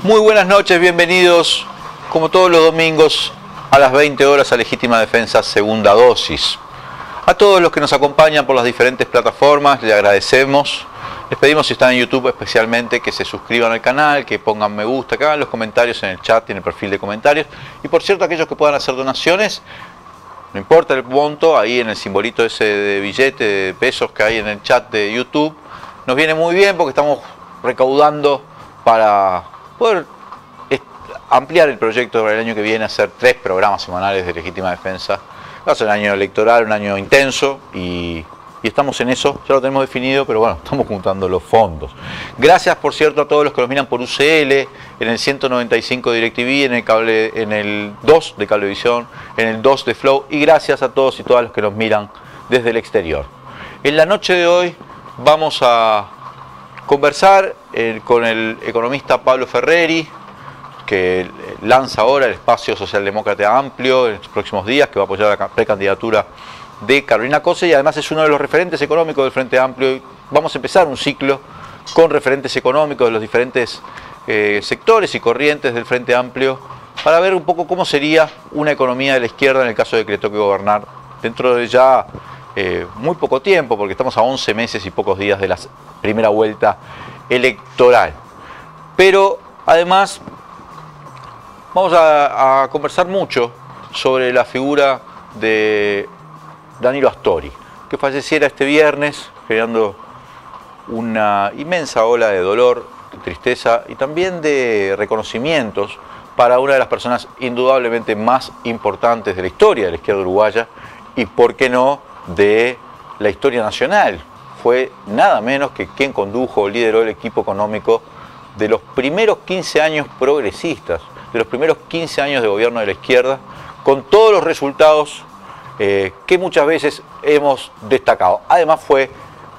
Muy buenas noches, bienvenidos como todos los domingos a las 20 horas a Legítima Defensa Segunda Dosis. A todos los que nos acompañan por las diferentes plataformas les agradecemos. Les pedimos, si están en YouTube especialmente, que se suscriban al canal, que pongan me gusta, que hagan los comentarios en el chat y en el perfil de comentarios. Y por cierto, aquellos que puedan hacer donaciones, no importa el monto, ahí en el simbolito ese de billete de pesos que hay en el chat de YouTube, nos viene muy bien porque estamos recaudando para poder ampliar el proyecto para el año que viene, hacer 3 programas semanales de Legítima Defensa. Va a ser un año electoral, un año intenso y estamos en eso, ya lo tenemos definido, pero bueno, estamos juntando los fondos. Gracias, por cierto, a todos los que nos miran por UCL, en el 195 de DirecTV, en el 2 de Cablevisión, en el 2 de Flow, y gracias a todos y todas los que nos miran desde el exterior. En la noche de hoy vamos a conversar con el economista Pablo Ferreri, que lanza ahora el Espacio Socialdemócrata Amplio en los próximos días, que va a apoyar la precandidatura de Carolina Cose, y además es uno de los referentes económicos del Frente Amplio. Vamos a empezar un ciclo con referentes económicos de los diferentes sectores y corrientes del Frente Amplio para ver un poco cómo sería una economía de la izquierda en el caso de que le toque gobernar dentro de ya muy poco tiempo, porque estamos a 11 meses y pocos días de la primera vuelta electoral. Pero además vamos a conversar mucho sobre la figura de Danilo Astori, que falleciera este viernes, generando una inmensa ola de dolor, de tristeza y también de reconocimientos para una de las personas indudablemente más importantes de la historia de la izquierda uruguaya y, por qué no, de la historia nacional. Fue nada menos que quien condujo, lideró el equipo económico de los primeros 15 años progresistas, de los primeros 15 años de gobierno de la izquierda, con todos los resultados que muchas veces hemos destacado. Además fue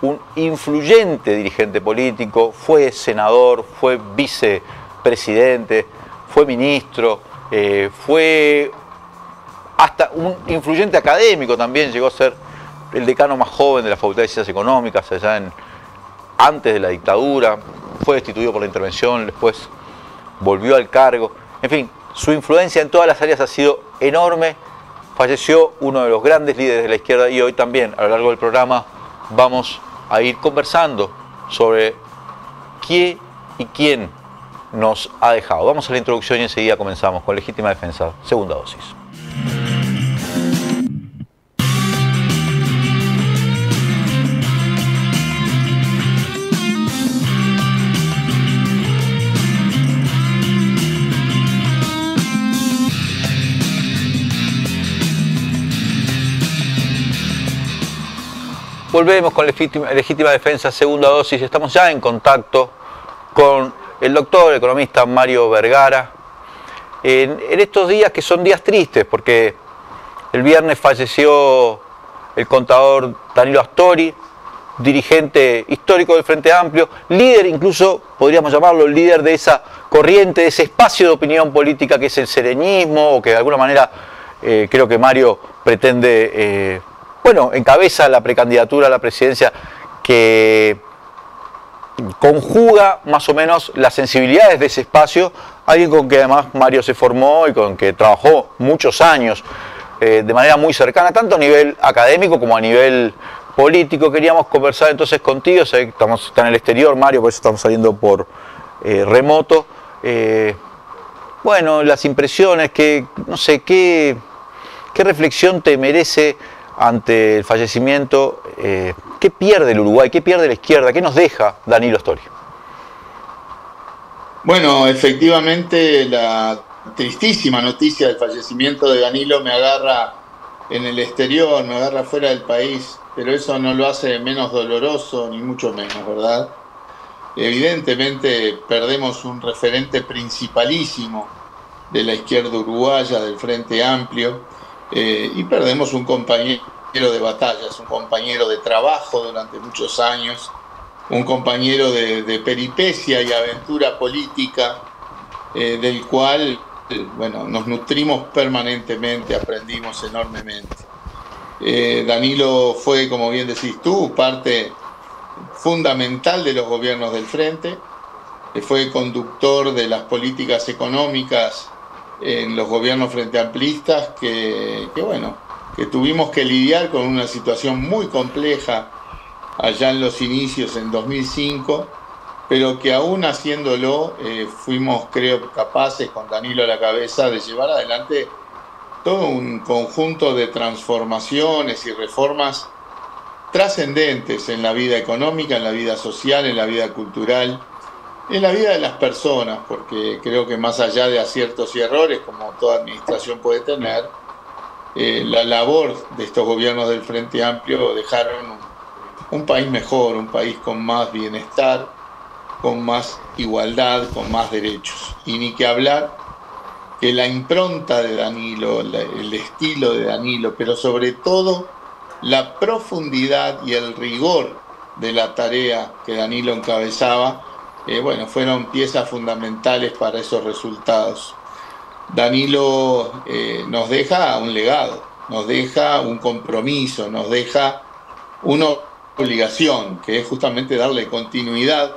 un influyente dirigente político, fue senador, fue vicepresidente, fue ministro, fue hasta un influyente académico también, llegó a ser el decano más joven de la Facultad de Ciencias Económicas antes de la dictadura, fue destituido por la intervención, después volvió al cargo. En fin, su influencia en todas las áreas ha sido enorme. Falleció uno de los grandes líderes de la izquierda y hoy también, a lo largo del programa, vamos a ir conversando sobre qué y quién nos ha dejado. Vamos a la introducción y enseguida comenzamos con Legítima Defensa, Segunda Dosis. Volvemos con Legítima Defensa Segunda Dosis. Estamos ya en contacto con el doctor economista Mario Vergara. En estos días que son días tristes, porque el viernes falleció el contador Danilo Astori, dirigente histórico del Frente Amplio, líder, incluso podríamos llamarlo líder de esa corriente, de ese espacio de opinión política que es el sereñismo, o que de alguna manera creo que Mario pretende... encabeza la precandidatura a la presidencia, que conjuga más o menos las sensibilidades de ese espacio, alguien con que además Mario se formó y con que trabajó muchos años de manera muy cercana, tanto a nivel académico como a nivel político. Queríamos conversar entonces contigo, está en el exterior Mario, por eso estamos saliendo por remoto. Las impresiones, no sé, ¿qué reflexión te merece ante el fallecimiento? ¿Qué pierde el Uruguay? ¿Qué pierde la izquierda? ¿Qué nos deja Danilo Astori? Bueno, efectivamente la tristísima noticia del fallecimiento de Danilo me agarra en el exterior, me agarra fuera del país, pero eso no lo hace menos doloroso, ni mucho menos, ¿verdad? Evidentemente perdemos un referente principalísimo de la izquierda uruguaya, del Frente Amplio, y perdemos un compañero de batallas, un compañero de trabajo durante muchos años, un compañero de peripecia y aventura política, del cual nos nutrimos permanentemente, aprendimos enormemente. Danilo fue, como bien decís tú, parte fundamental de los gobiernos del Frente, fue conductor de las políticas económicas en los gobiernos frente amplistas bueno, que tuvimos que lidiar con una situación muy compleja allá en los inicios, en 2005, pero que aún haciéndolo fuimos, creo, capaces, con Danilo a la cabeza, de llevar adelante todo un conjunto de transformaciones y reformas trascendentes en la vida económica, en la vida social, en la vida cultural, en la vida de las personas, porque creo que más allá de aciertos y errores, como toda administración puede tener, la labor de estos gobiernos del Frente Amplio dejaron un país mejor, un país con más bienestar, con más igualdad, con más derechos. Y ni que hablar que la impronta de Danilo, el estilo de Danilo, pero sobre todo la profundidad y el rigor de la tarea que Danilo encabezaba, bueno, fueron piezas fundamentales para esos resultados. Danilo nos deja un legado, nos deja un compromiso, nos deja una obligación, que es justamente darle continuidad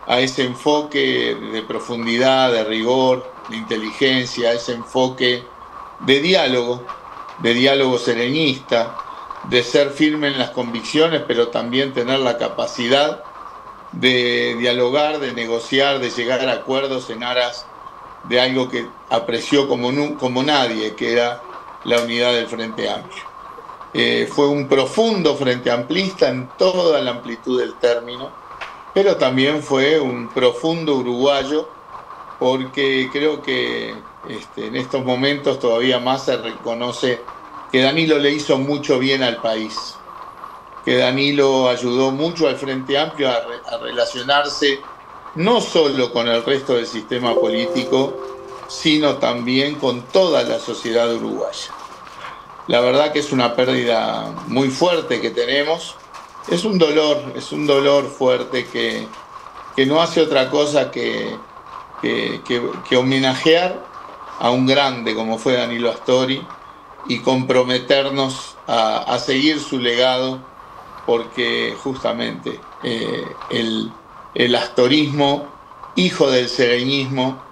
a ese enfoque de profundidad, de rigor, de inteligencia, a ese enfoque de diálogo serenista, de ser firme en las convicciones, pero también tener la capacidad de dialogar, de negociar, de llegar a acuerdos en aras de algo que apreció como nadie, que era la unidad del Frente Amplio. Fue un profundo frente amplista en toda la amplitud del término, pero también fue un profundo uruguayo, porque creo que en estos momentos todavía más se reconoce que Danilo le hizo mucho bien al país, que Danilo ayudó mucho al Frente Amplio a relacionarse no solo con el resto del sistema político, sino también con toda la sociedad uruguaya. La verdad que es una pérdida muy fuerte que tenemos, es un dolor fuerte que no hace otra cosa que homenajear a un grande como fue Danilo Astori y comprometernos a seguir su legado, porque justamente el astorismo, hijo del sereñismo,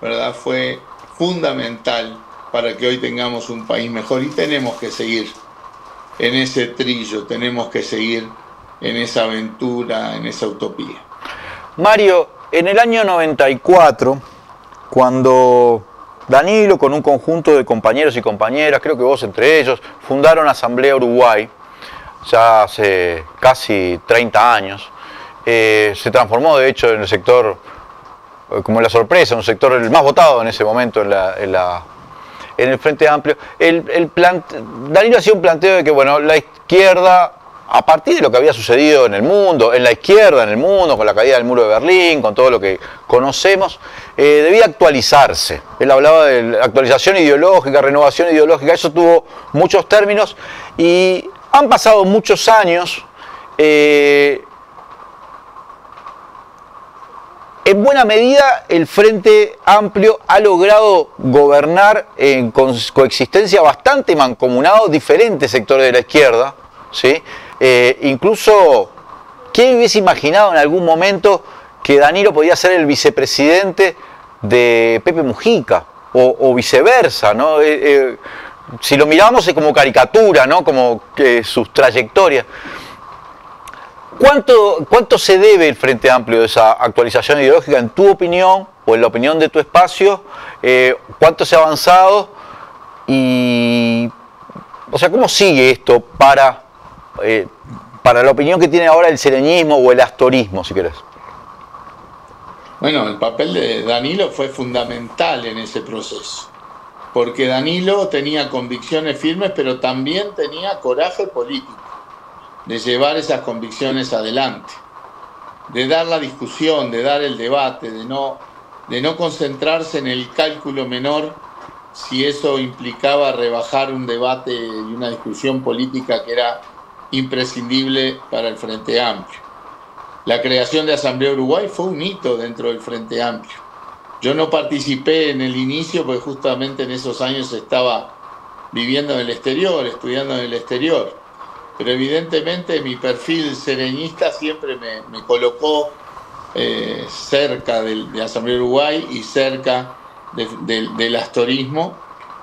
¿verdad?, fue fundamental para que hoy tengamos un país mejor, y tenemos que seguir en ese trillo, tenemos que seguir en esa aventura, en esa utopía. Mario, en el año 94, cuando Danilo, con un conjunto de compañeros y compañeras, creo que vos entre ellos, fundaron Asamblea Uruguay, ya hace casi 30 años, se transformó de hecho en el sector, como la sorpresa, un sector el más votado en ese momento en el Frente Amplio. Danilo hacía un planteo de que, bueno, la izquierda, a partir de lo que había sucedido en el mundo, en la izquierda, en el mundo, con la caída del muro de Berlín, con todo lo que conocemos, debía actualizarse. Él hablaba de actualización ideológica, renovación ideológica, eso tuvo muchos términos y han pasado muchos años. En buena medida, el Frente Amplio ha logrado gobernar en coexistencia bastante mancomunado diferentes sectores de la izquierda, ¿sí? Incluso, ¿quién hubiese imaginado en algún momento que Danilo podía ser el vicepresidente de Pepe Mujica o viceversa, ¿no? Si lo miramos es como caricatura, ¿no? Como que sus trayectorias. ¿Cuánto se debe el Frente Amplio de esa actualización ideológica en tu opinión o en la opinión de tu espacio? ¿Cuánto se ha avanzado? Y, o sea, ¿cómo sigue esto para la opinión que tiene ahora el sereñismo o el astorismo, si querés? Bueno, el papel de Danilo fue fundamental en ese proceso, porque Danilo tenía convicciones firmes, pero también tenía coraje político de llevar esas convicciones adelante, de dar la discusión, de dar el debate, de no concentrarse en el cálculo menor si eso implicaba rebajar un debate y una discusión política que era imprescindible para el Frente Amplio. La creación de Asamblea Uruguay fue un hito dentro del Frente Amplio. Yo no participé en el inicio porque justamente en esos años estaba viviendo en el exterior, estudiando en el exterior. Pero evidentemente mi perfil sereñista siempre me colocó cerca de Asamblea Uruguay y cerca del astorismo,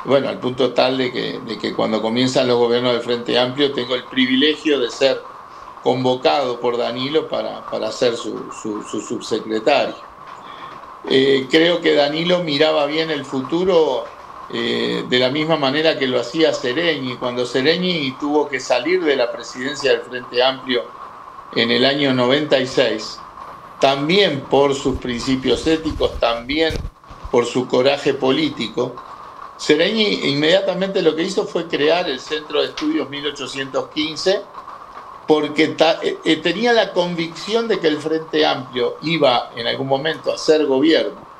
bueno, al punto tal de que cuando comienzan los gobiernos del Frente Amplio tengo el privilegio de ser convocado por Danilo para ser su subsecretario. Creo que Danilo miraba bien el futuro de la misma manera que lo hacía Seregni. Cuando Seregni tuvo que salir de la presidencia del Frente Amplio en el año 96, también por sus principios éticos, también por su coraje político, Seregni inmediatamente lo que hizo fue crear el Centro de Estudios 1815, porque tenía la convicción de que el Frente Amplio iba en algún momento a ser gobierno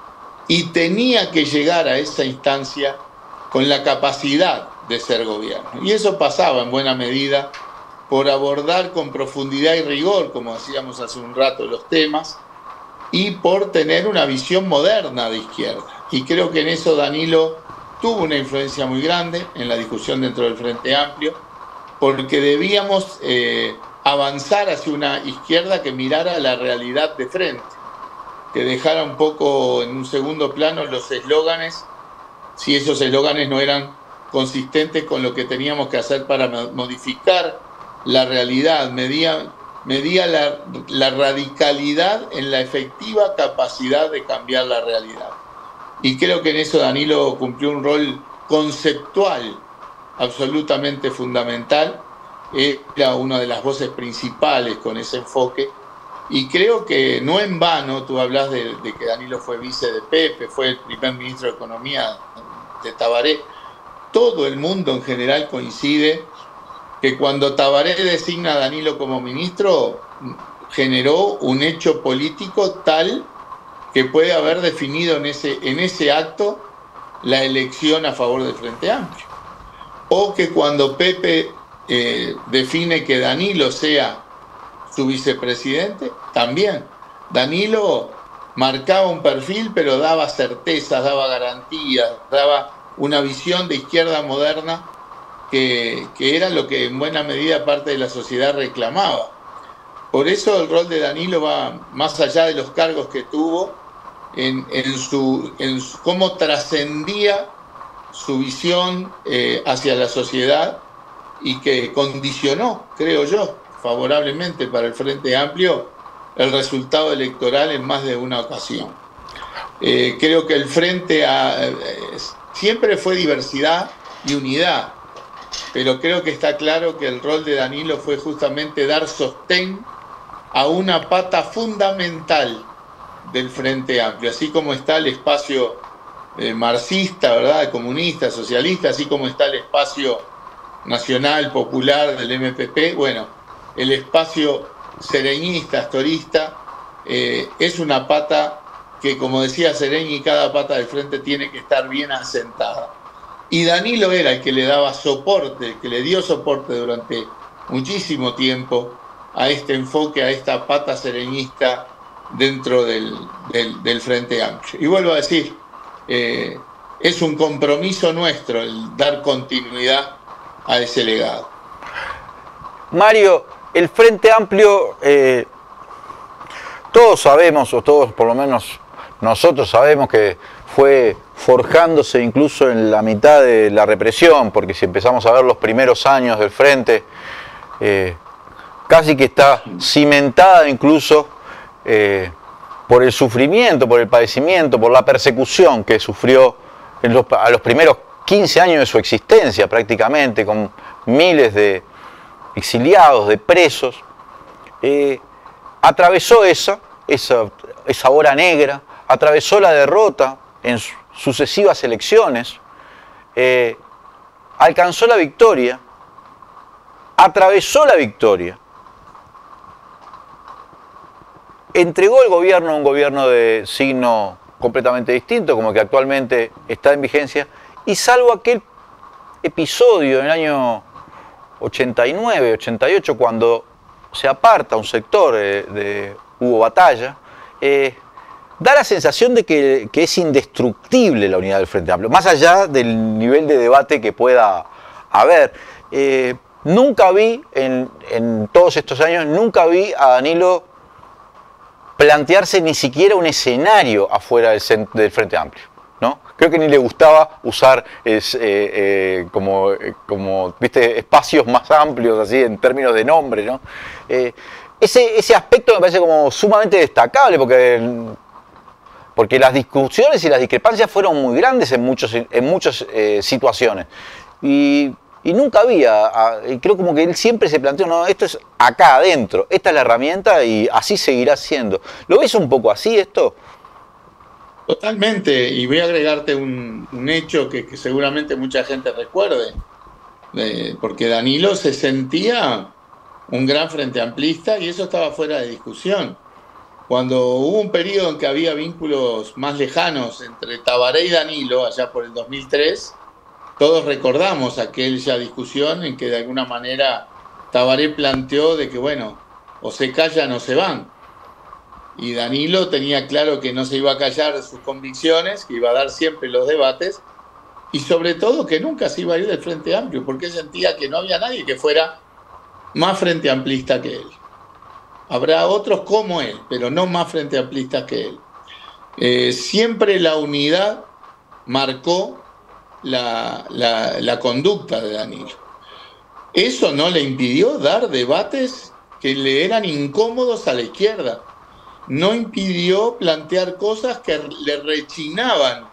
y tenía que llegar a esa instancia con la capacidad de ser gobierno. Y eso pasaba en buena medida por abordar con profundidad y rigor, como decíamos hace un rato, los temas, y por tener una visión moderna de izquierda. Y creo que en eso Danilo tuvo una influencia muy grande en la discusión dentro del Frente Amplio, porque debíamos avanzar hacia una izquierda que mirara la realidad de frente, que dejara un poco en un segundo plano los eslóganes, si esos eslóganes no eran consistentes con lo que teníamos que hacer para modificar la realidad, medía la radicalidad en la efectiva capacidad de cambiar la realidad. Y creo que en eso Danilo cumplió un rol conceptual absolutamente fundamental, era una de las voces principales con ese enfoque, y creo que no en vano tú hablas de que Danilo fue vice de Pepe, fue el primer ministro de Economía de Tabaré. Todo el mundo en general coincide que cuando Tabaré designa a Danilo como ministro, generó un hecho político tal que puede haber definido en ese acto la elección a favor del Frente Amplio. O que cuando Pepe define que Danilo sea su vicepresidente, también. Danilo marcaba un perfil, pero daba certezas, daba garantías, daba una visión de izquierda moderna que era lo que en buena medida parte de la sociedad reclamaba. Por eso el rol de Danilo va más allá de los cargos que tuvo, en cómo trascendía su visión hacia la sociedad y que condicionó, creo yo, favorablemente para el Frente Amplio el resultado electoral en más de una ocasión. Creo que el Frente siempre fue diversidad y unidad, pero creo que está claro que el rol de Danilo fue justamente dar sostén a una pata fundamental del Frente Amplio, así como está el espacio marxista, ¿verdad?, comunista, socialista, así como está el espacio nacional, popular del MPP, bueno, el espacio sereñista, astorista, es una pata que, como decía Seregni, cada pata del frente tiene que estar bien asentada. Y Danilo era el que le daba soporte, el que le dio soporte durante muchísimo tiempo a este enfoque, a esta pata sereñista dentro del Frente Amplio. Y vuelvo a decir, es un compromiso nuestro el dar continuidad a ese legado. Mario, el Frente Amplio, todos sabemos, o todos por lo menos nosotros sabemos que fue forjándose incluso en la mitad de la represión, porque si empezamos a ver los primeros años del Frente, casi que está cimentada incluso por el sufrimiento, por el padecimiento, por la persecución que sufrió a los primeros 15 años de su existencia prácticamente, con miles de exiliados, de presos. Atravesó esa hora negra, atravesó la derrota en sucesivas elecciones, alcanzó la victoria, atravesó la victoria, entregó el gobierno a un gobierno de signo completamente distinto, como que actualmente está en vigencia, y salvo aquel episodio en el año 89, 88, cuando se aparta un sector de Hugo Batalla, da la sensación de que es indestructible la unidad del Frente Amplio, más allá del nivel de debate que pueda haber. Nunca vi, en todos estos años, nunca vi a Danilo plantearse ni siquiera un escenario afuera del Frente Amplio, ¿no? Creo que ni le gustaba usar como ¿viste? Espacios más amplios, así en términos de nombre, ¿no? Ese aspecto me parece como sumamente destacable, porque las discusiones y las discrepancias fueron muy grandes en muchas situaciones. Y nunca había, y creo como que él siempre se planteó, no, esto es acá adentro, esta es la herramienta y así seguirá siendo. ¿Lo ves un poco así esto? Totalmente, y voy a agregarte un hecho que seguramente mucha gente recuerde, porque Danilo se sentía un gran frente amplista y eso estaba fuera de discusión. Cuando hubo un periodo en que había vínculos más lejanos entre Tabaré y Danilo, allá por el 2003, todos recordamos aquella discusión en que de alguna manera Tabaré planteó de que, bueno, o se callan o se van. Y Danilo tenía claro que no se iba a callar sus convicciones, que iba a dar siempre los debates, y sobre todo que nunca se iba a ir del Frente Amplio, porque sentía que no había nadie que fuera más frente amplista que él. Habrá otros como él, pero no más frente amplistas que él. Siempre la unidad marcó la conducta de Danilo. Eso no le impidió dar debates que le eran incómodos a la izquierda. No impidió plantear cosas que le rechinaban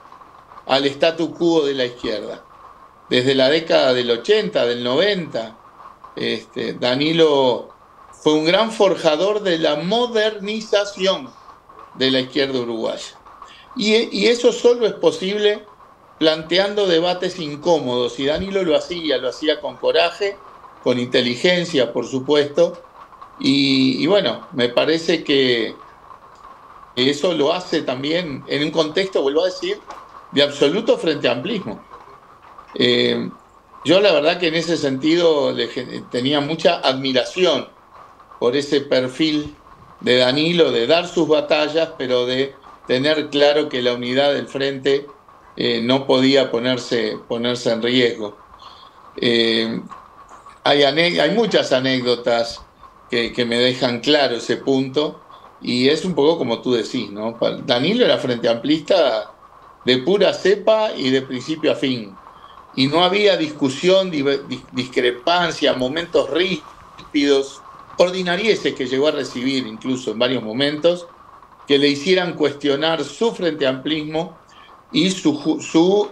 al statu quo de la izquierda. Desde la década del 80, del 90, Danilo fue un gran forjador de la modernización de la izquierda uruguaya. Y eso solo es posible planteando debates incómodos, y Danilo lo hacía con coraje, con inteligencia, por supuesto, y bueno, me parece que eso lo hace también en un contexto, vuelvo a decir, de absoluto frente amplismo. Yo la verdad que en ese sentido tenía mucha admiración por ese perfil de Danilo, de dar sus batallas, pero de tener claro que la unidad del frente no podía ponerse en riesgo. Hay muchas anécdotas que me dejan claro ese punto, y es un poco como tú decís, ¿no? Danilo era frente amplista de pura cepa y de principio a fin, y no había discusión, discrepancia, momentos ríspidos, ordinarieces que llegó a recibir incluso en varios momentos, que le hicieran cuestionar su frente amplismo y su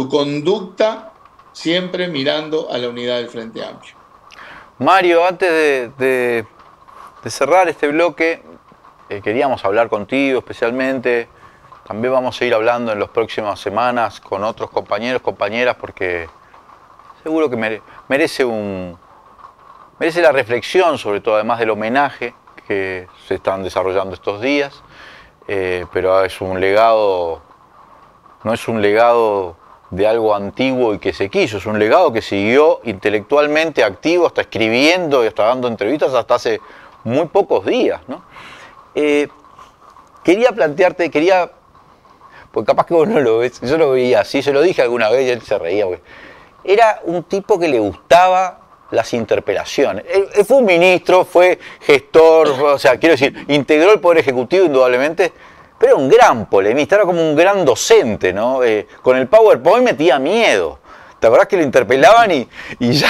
conducta, siempre mirando a la unidad del Frente Amplio. Mario, antes de cerrar este bloque, queríamos hablar contigo especialmente. También vamos a ir hablando en las próximas semanas con otros compañeros, compañeras, porque seguro que merece la reflexión, sobre todo, además del homenaje que se están desarrollando estos días. Pero es un legado, no es un legado de algo antiguo y que se quiso, es un legado que siguió intelectualmente activo, hasta escribiendo y hasta dando entrevistas hasta hace muy pocos días, ¿no? Quería plantearte, porque capaz que vos no lo ves, yo lo veía así, se lo dije alguna vez y él se reía, porque era un tipo que le gustaba las interpelaciones. Él fue un ministro, fue gestor, o sea, quiero decir, integró el Poder Ejecutivo indudablemente, pero era un gran polemista, era como un gran docente, ¿no? Con el PowerPoint metía miedo. ¿Te acordás que lo interpelaban y ya?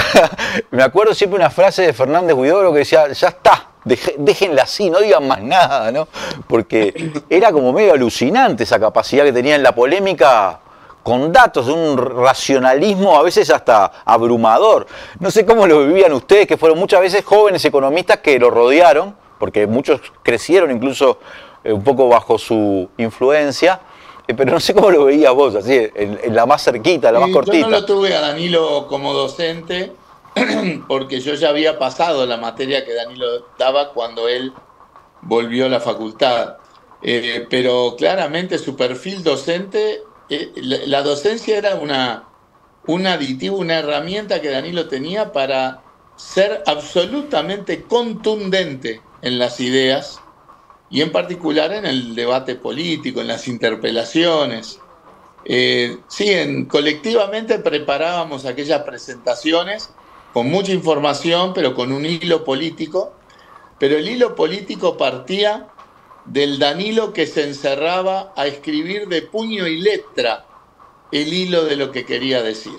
Me acuerdo siempre una frase de Fernández Huidobro que decía, ya está, déjenla así, no digan más nada, ¿no? Porque era como medio alucinante esa capacidad que tenía en la polémica, con datos de un racionalismo a veces hasta abrumador. No sé cómo lo vivían ustedes, que fueron muchas veces jóvenes economistas que lo rodearon, porque muchos crecieron incluso un poco bajo su influencia, pero no sé cómo lo veías vos, así, en la más cerquita, la más cortita. Yo no lo tuve a Danilo como docente, porque yo ya había pasado la materia que Danilo daba cuando él volvió a la facultad. Pero claramente su perfil docente, la docencia era un aditivo, una herramienta que Danilo tenía para ser absolutamente contundente en las ideas, y en particular en el debate político, en las interpelaciones. Colectivamente preparábamos aquellas presentaciones con mucha información, pero con un hilo político, pero el hilo político partía del Danilo que se encerraba a escribir de puño y letra el hilo de lo que quería decir.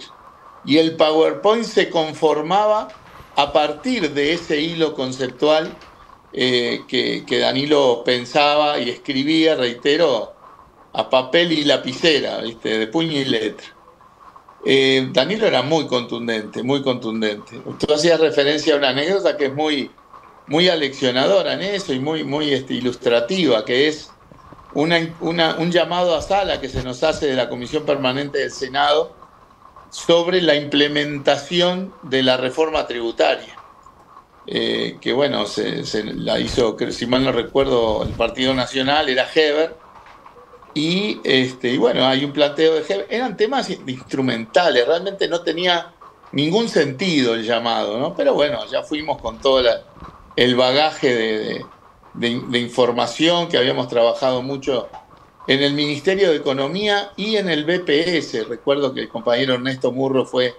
Y el PowerPoint se conformaba a partir de ese hilo conceptual que Danilo pensaba y escribía, reitero, a papel y lapicera, ¿viste? De puño y letra. Danilo era muy contundente, muy contundente. Tú hacías referencia a una anécdota que es muy aleccionadora en eso y muy ilustrativa, que es un llamado a sala que se nos hace de la Comisión Permanente del Senado sobre la implementación de la reforma tributaria. Que bueno, se la hizo, si mal no recuerdo, el Partido Nacional, era Heber, y bueno, hay un planteo de Heber, eran temas instrumentales, realmente no tenía ningún sentido el llamado, ¿no? Pero bueno, ya fuimos con todo el bagaje de información que habíamos trabajado mucho en el Ministerio de Economía y en el BPS. Recuerdo que el compañero Ernesto Murro fue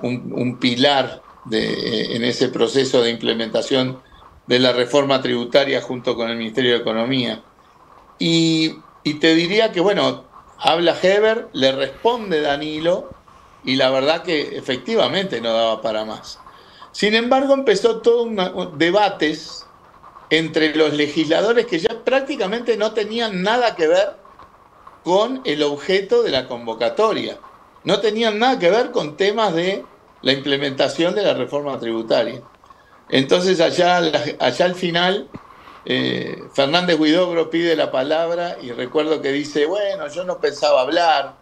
un pilar en ese proceso de implementación de la reforma tributaria junto con el Ministerio de Economía. Y te diría que, bueno, habla Heber, le responde Danilo, y la verdad que efectivamente no daba para más. Sin embargo, empezó todo un debates entre los legisladores que ya prácticamente no tenían nada que ver con el objeto de la convocatoria. No tenían nada que ver con temas de la implementación de la reforma tributaria. Entonces allá al final, Fernández Huidobro pide la palabra y recuerdo que dice, bueno, yo no pensaba hablar,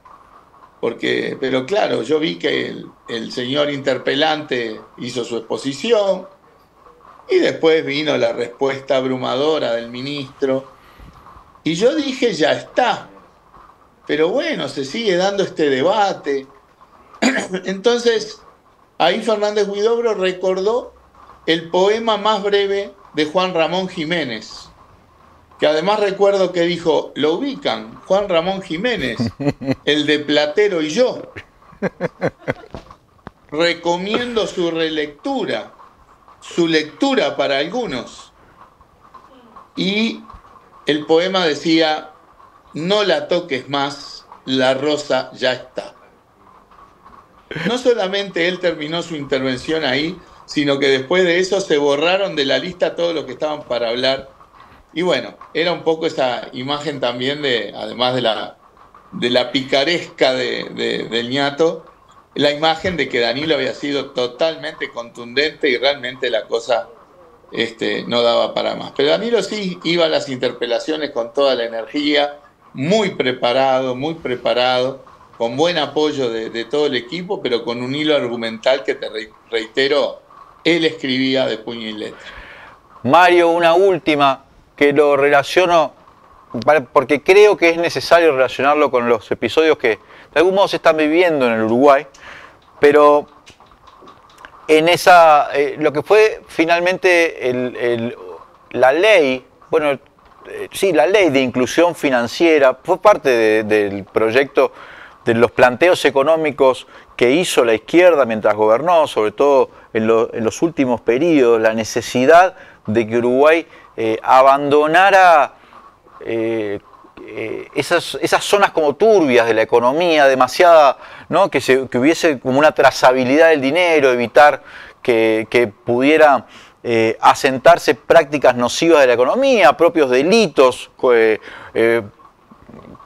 pero claro, yo vi que el señor interpelante hizo su exposición y después vino la respuesta abrumadora del ministro y yo dije, ya está, pero bueno, se sigue dando este debate. Entonces, ahí Fernández Huidobro recordó el poema más breve de Juan Ramón Jiménez, que además recuerdo que dijo, lo ubican, Juan Ramón Jiménez, el de Platero y yo. Recomiendo su relectura, su lectura para algunos. Y el poema decía, no la toques más, la rosa ya está. No solamente él terminó su intervención ahí, sino que después de eso se borraron de la lista todos los que estaban para hablar. Y bueno, era un poco esa imagen también además de la picaresca del ñato, la imagen de que Danilo había sido totalmente contundente y realmente la cosa no daba para más. Pero Danilo sí iba a las interpelaciones con toda la energía, muy preparado, con buen apoyo de todo el equipo, pero con un hilo argumental que, te reitero, él escribía de puño y letra. Mario, una última que lo relaciono, porque creo que es necesario relacionarlo con los episodios que de algún modo se están viviendo en el Uruguay, pero en lo que fue finalmente la ley, bueno, sí, la ley de inclusión financiera, fue parte del proyecto de los planteos económicos que hizo la izquierda mientras gobernó, sobre todo en los últimos periodos, la necesidad de que Uruguay abandonara esas zonas como turbias de la economía, demasiada, ¿no? que hubiese como una trazabilidad del dinero, evitar que pudiera asentarse prácticas nocivas de la economía, propios delitos,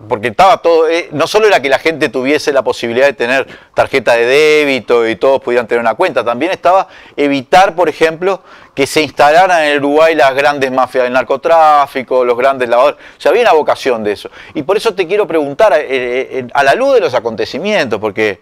porque estaba todo, no solo era que la gente tuviese la posibilidad de tener tarjeta de débito y todos pudieran tener una cuenta, también estaba evitar, por ejemplo, que se instalaran en el Uruguay las grandes mafias del narcotráfico, los grandes lavadores. O sea, había una vocación de eso. Y por eso te quiero preguntar, a la luz de los acontecimientos, porque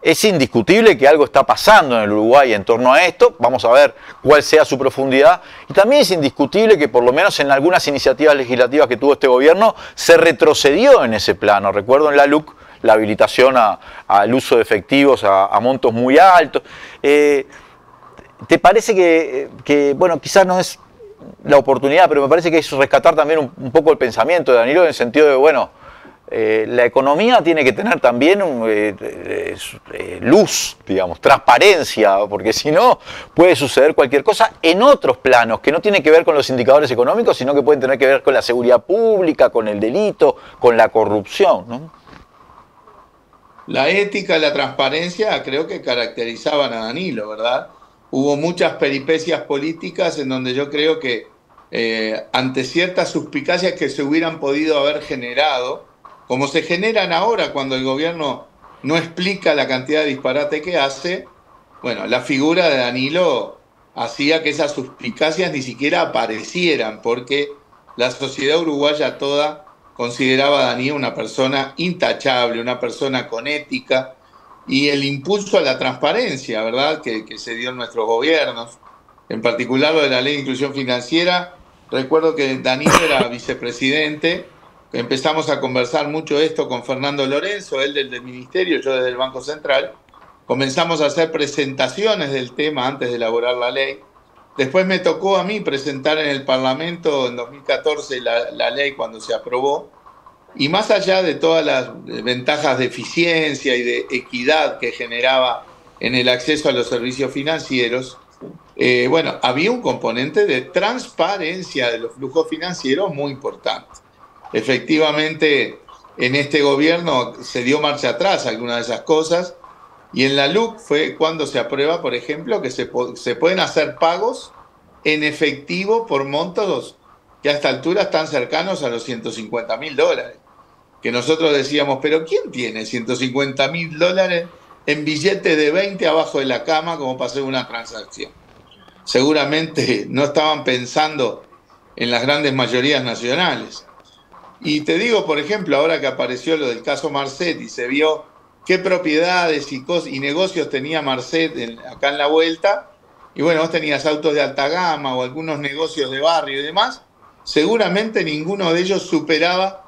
es indiscutible que algo está pasando en el Uruguay en torno a esto, vamos a ver cuál sea su profundidad, y también es indiscutible que por lo menos en algunas iniciativas legislativas que tuvo este gobierno se retrocedió en ese plano. Recuerdo en la LUC la habilitación al uso de efectivos a montos muy altos. ¿Te parece que, bueno, quizás no es la oportunidad, pero me parece que es rescatar también un poco el pensamiento de Danilo en el sentido de, bueno, la economía tiene que tener también luz, digamos, transparencia, porque si no puede suceder cualquier cosa en otros planos, que no tiene que ver con los indicadores económicos, sino que pueden tener que ver con la seguridad pública, con el delito, con la corrupción, ¿no? La ética, la transparencia creo que caracterizaban a Danilo, ¿verdad? Hubo muchas peripecias políticas en donde yo creo que ante ciertas suspicacias que se hubieran podido haber generado, como se generan ahora cuando el gobierno no explica la cantidad de disparate que hace, bueno, la figura de Danilo hacía que esas suspicacias ni siquiera aparecieran, porque la sociedad uruguaya toda consideraba a Danilo una persona intachable, una persona con ética, y el impulso a la transparencia, ¿verdad?, que se dio en nuestros gobiernos, en particular lo de la Ley de Inclusión Financiera. Recuerdo que Danilo era vicepresidente, empezamos a conversar mucho esto con Fernando Lorenzo, él del Ministerio, yo desde el Banco Central. Comenzamos a hacer presentaciones del tema antes de elaborar la ley. Después me tocó a mí presentar en el Parlamento en 2014 la ley cuando se aprobó. Y más allá de todas las ventajas de eficiencia y de equidad que generaba en el acceso a los servicios financieros, bueno, había un componente de transparencia de los flujos financieros muy importante. Efectivamente, en este gobierno se dio marcha atrás algunas de esas cosas, y en la LUC fue cuando se aprueba, por ejemplo, que se pueden hacer pagos en efectivo por montos que a esta altura están cercanos a los $150.000. Que nosotros decíamos, pero ¿quién tiene $150.000 en billetes de 20 abajo de la cama como para hacer una transacción? Seguramente no estaban pensando en las grandes mayorías nacionales. Y te digo, por ejemplo, ahora que apareció lo del caso Marcet y se vio qué propiedades y negocios tenía Marcet acá en la vuelta, y bueno, vos tenías autos de alta gama o algunos negocios de barrio y demás, seguramente ninguno de ellos superaba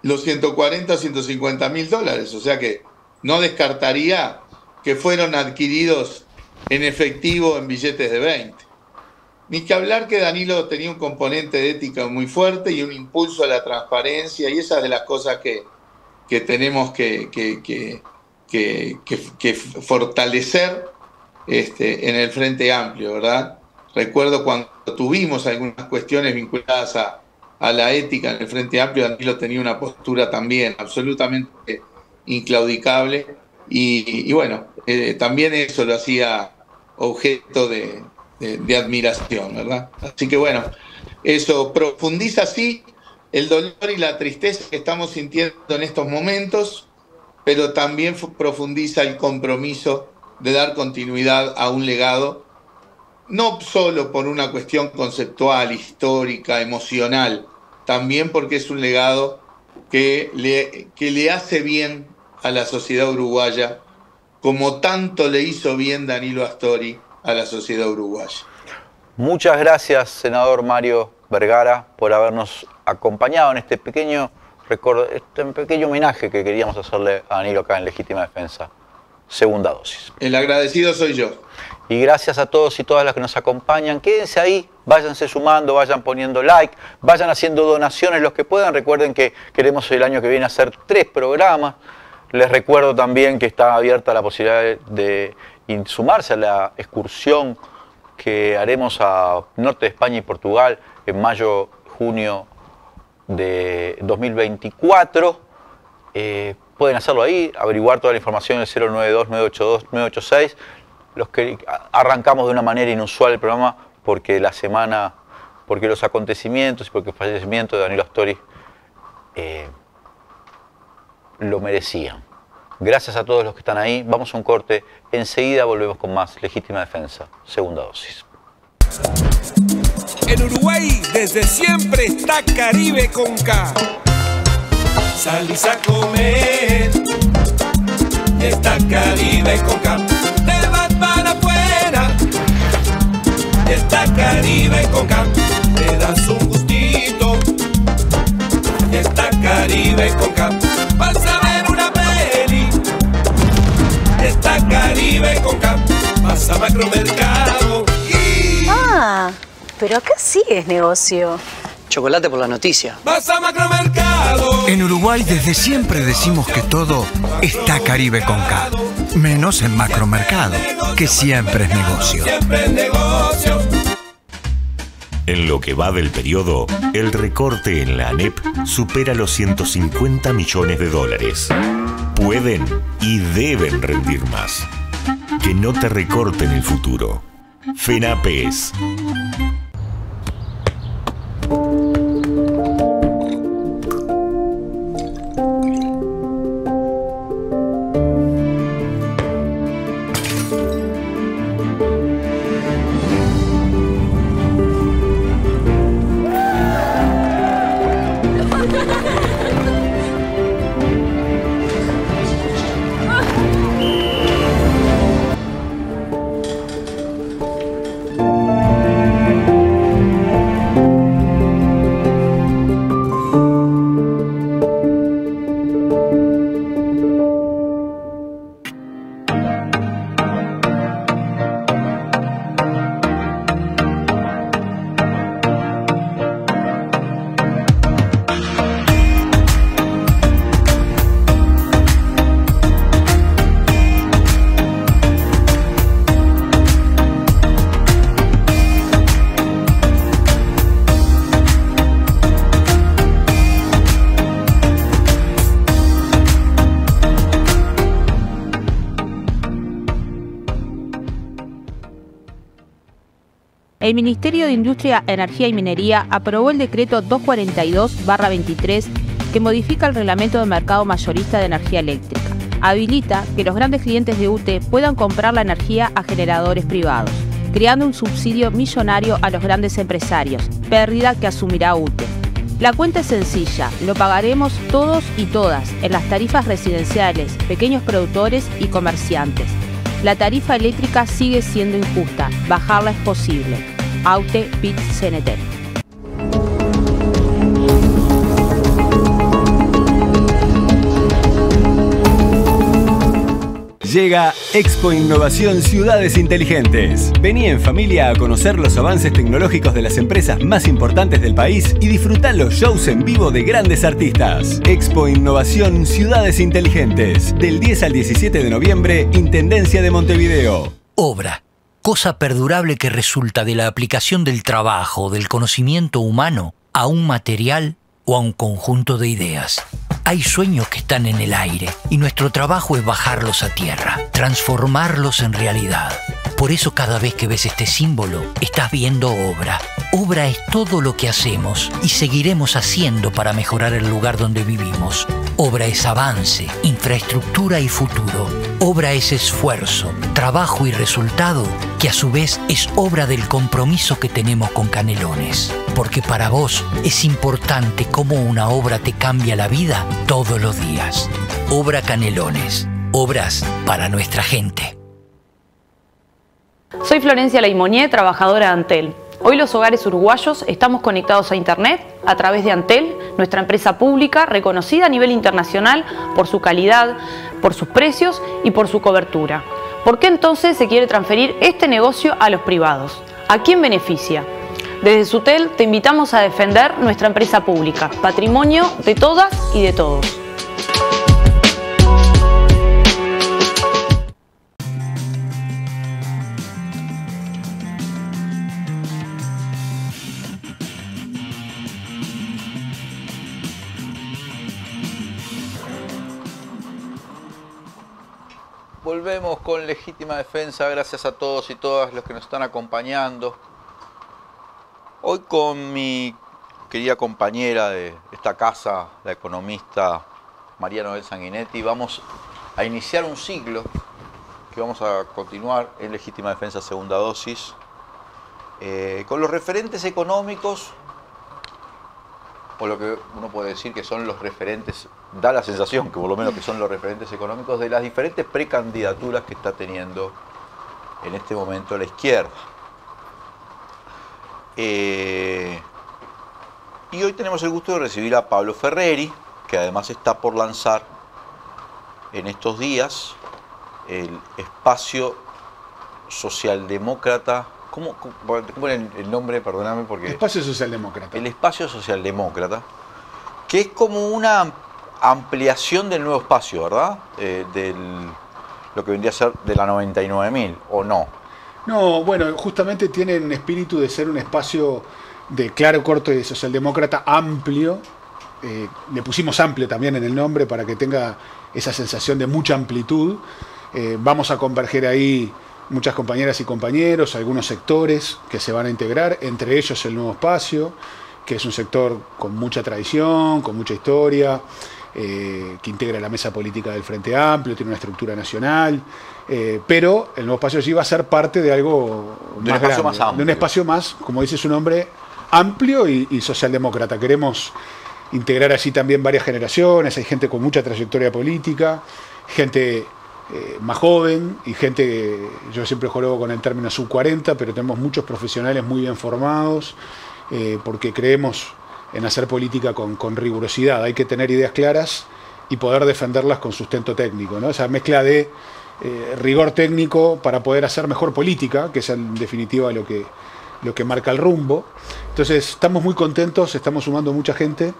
los 140 o 150.000 dólares. O sea que no descartaría que fueron adquiridos en efectivo en billetes de 20. Ni que hablar que Danilo tenía un componente de ética muy fuerte y un impulso a la transparencia, y esas de las cosas que tenemos que fortalecer en el Frente Amplio, ¿verdad? Recuerdo cuando tuvimos algunas cuestiones vinculadas a la ética en el Frente Amplio, Danilo tenía una postura también absolutamente inclaudicable, y bueno, también eso lo hacía objeto de admiración, ¿verdad? Así que bueno, eso profundiza así el dolor y la tristeza que estamos sintiendo en estos momentos, pero también profundiza el compromiso de dar continuidad a un legado, no solo por una cuestión conceptual, histórica, emocional, también porque es un legado que le hace bien a la sociedad uruguaya, como tanto le hizo bien Danilo Astori a la sociedad uruguaya. Muchas gracias, senador Mario Vergara, por habernos acompañado en este pequeño homenaje que queríamos hacerle a Danilo acá en Legítima Defensa, segunda dosis. El agradecido soy yo. Y gracias a todos y todas las que nos acompañan. Quédense ahí, váyanse sumando, vayan poniendo like, vayan haciendo donaciones los que puedan. Recuerden que queremos el año que viene hacer 3 programas. Les recuerdo también que está abierta la posibilidad de sumarse a la excursión que haremos a norte de España y Portugal en mayo, junio de 2024. Pueden hacerlo ahí, averiguar toda la información en el 092-982-986. Los que arrancamos de una manera inusual el programa porque los acontecimientos y porque el fallecimiento de Danilo Astori lo merecían. Gracias a todos los que están ahí. Vamos a un corte. Enseguida volvemos con más Legítima Defensa, segunda dosis. En Uruguay desde siempre está Caribe con K. Salís a comer y está Caribe con K. Te vas para afuera y está Caribe con K. Te das un gustito y está Caribe con K. Vas a ver una peli y está Caribe con K. Vas a Macromercado y... pero acá sí es negocio. chocolate por la noticia. Vas a Macromercado. En Uruguay desde siempre decimos que todo está Caribe con K. Menos en Macromercado, que siempre es negocio. Siempre es negocio. En lo que va del periodo, el recorte en la ANEP supera los 150 millones de dólares. Pueden y deben rendir más. Que no te recorten el futuro. FENAPES. El Ministerio de Industria, Energía y Minería aprobó el decreto 242/23 que modifica el reglamento de mercado mayorista de energía eléctrica. Habilita que los grandes clientes de UTE puedan comprar la energía a generadores privados, creando un subsidio millonario a los grandes empresarios, pérdida que asumirá UTE. La cuenta es sencilla, lo pagaremos todos y todas en las tarifas residenciales, pequeños productores y comerciantes. La tarifa eléctrica sigue siendo injusta, bajarla es posible. AUTE PIT-CNT. Llega Expo Innovación Ciudades Inteligentes. Vení en familia a conocer los avances tecnológicos de las empresas más importantes del país y disfrutar los shows en vivo de grandes artistas. Expo Innovación Ciudades Inteligentes. Del 10 al 17 de noviembre, Intendencia de Montevideo. Obra. Cosa perdurable que resulta de la aplicación del trabajo, del conocimiento humano, a un material o a un conjunto de ideas. Hay sueños que están en el aire y nuestro trabajo es bajarlos a tierra, transformarlos en realidad. Por eso cada vez que ves este símbolo, estás viendo obra. Obra es todo lo que hacemos y seguiremos haciendo para mejorar el lugar donde vivimos. Obra es avance, infraestructura y futuro. Obra es esfuerzo, trabajo y resultado, que a su vez es obra del compromiso que tenemos con Canelones. Porque para vos es importante cómo una obra te cambia la vida todos los días. Obra Canelones. Obras para nuestra gente. Soy Florencia Leimonier, trabajadora de Antel. Hoy los hogares uruguayos estamos conectados a Internet a través de Antel, nuestra empresa pública reconocida a nivel internacional por su calidad, por sus precios y por su cobertura. ¿Por qué entonces se quiere transferir este negocio a los privados? ¿A quién beneficia? Desde Sutel te invitamos a defender nuestra empresa pública, patrimonio de todas y de todos. Volvemos con Legítima Defensa, gracias a todos y todas los que nos están acompañando. Hoy con mi querida compañera de esta casa, la economista María Noel Sanguinetti, vamos a iniciar un ciclo que vamos a continuar en Legítima Defensa Segunda Dosis, con los referentes económicos, o lo que uno puede decir que son los referentes, da la sensación que por lo menos que son los referentes económicos de las diferentes precandidaturas que está teniendo en este momento la izquierda. Y hoy tenemos el gusto de recibir a Pablo Ferreri, que además está por lanzar en estos días el espacio socialdemócrata ¿Cómo era el nombre? Perdóname porque... Espacio Socialdemócrata. El Espacio Socialdemócrata, que es como una ampliación del nuevo espacio, ¿verdad? Lo que vendría a ser de la 99.000, ¿o no? No, bueno, justamente tiene un espíritu de ser un espacio de claro corte de socialdemócrata amplio. Le pusimos amplio también en el nombre para que tenga esa sensación de mucha amplitud. Vamos a converger ahí muchas compañeras y compañeros, algunos sectores que se van a integrar, entre ellos el nuevo espacio, que es un sector con mucha tradición, con mucha historia, que integra la mesa política del Frente Amplio, tiene una estructura nacional, pero el nuevo espacio sí va a ser parte de algo más grande, más amplio. De un espacio más, como dice su nombre, amplio y socialdemócrata. Queremos integrar allí también varias generaciones, hay gente con mucha trayectoria política, gente más joven y gente, yo siempre juego con el término sub-40, pero tenemos muchos profesionales muy bien formados, porque creemos en hacer política con rigurosidad. Hay que tener ideas claras y poder defenderlas con sustento técnico, ¿no? Esa mezcla de rigor técnico para poder hacer mejor política, que es en definitiva lo que marca el rumbo. Entonces estamos muy contentos, estamos sumando mucha gente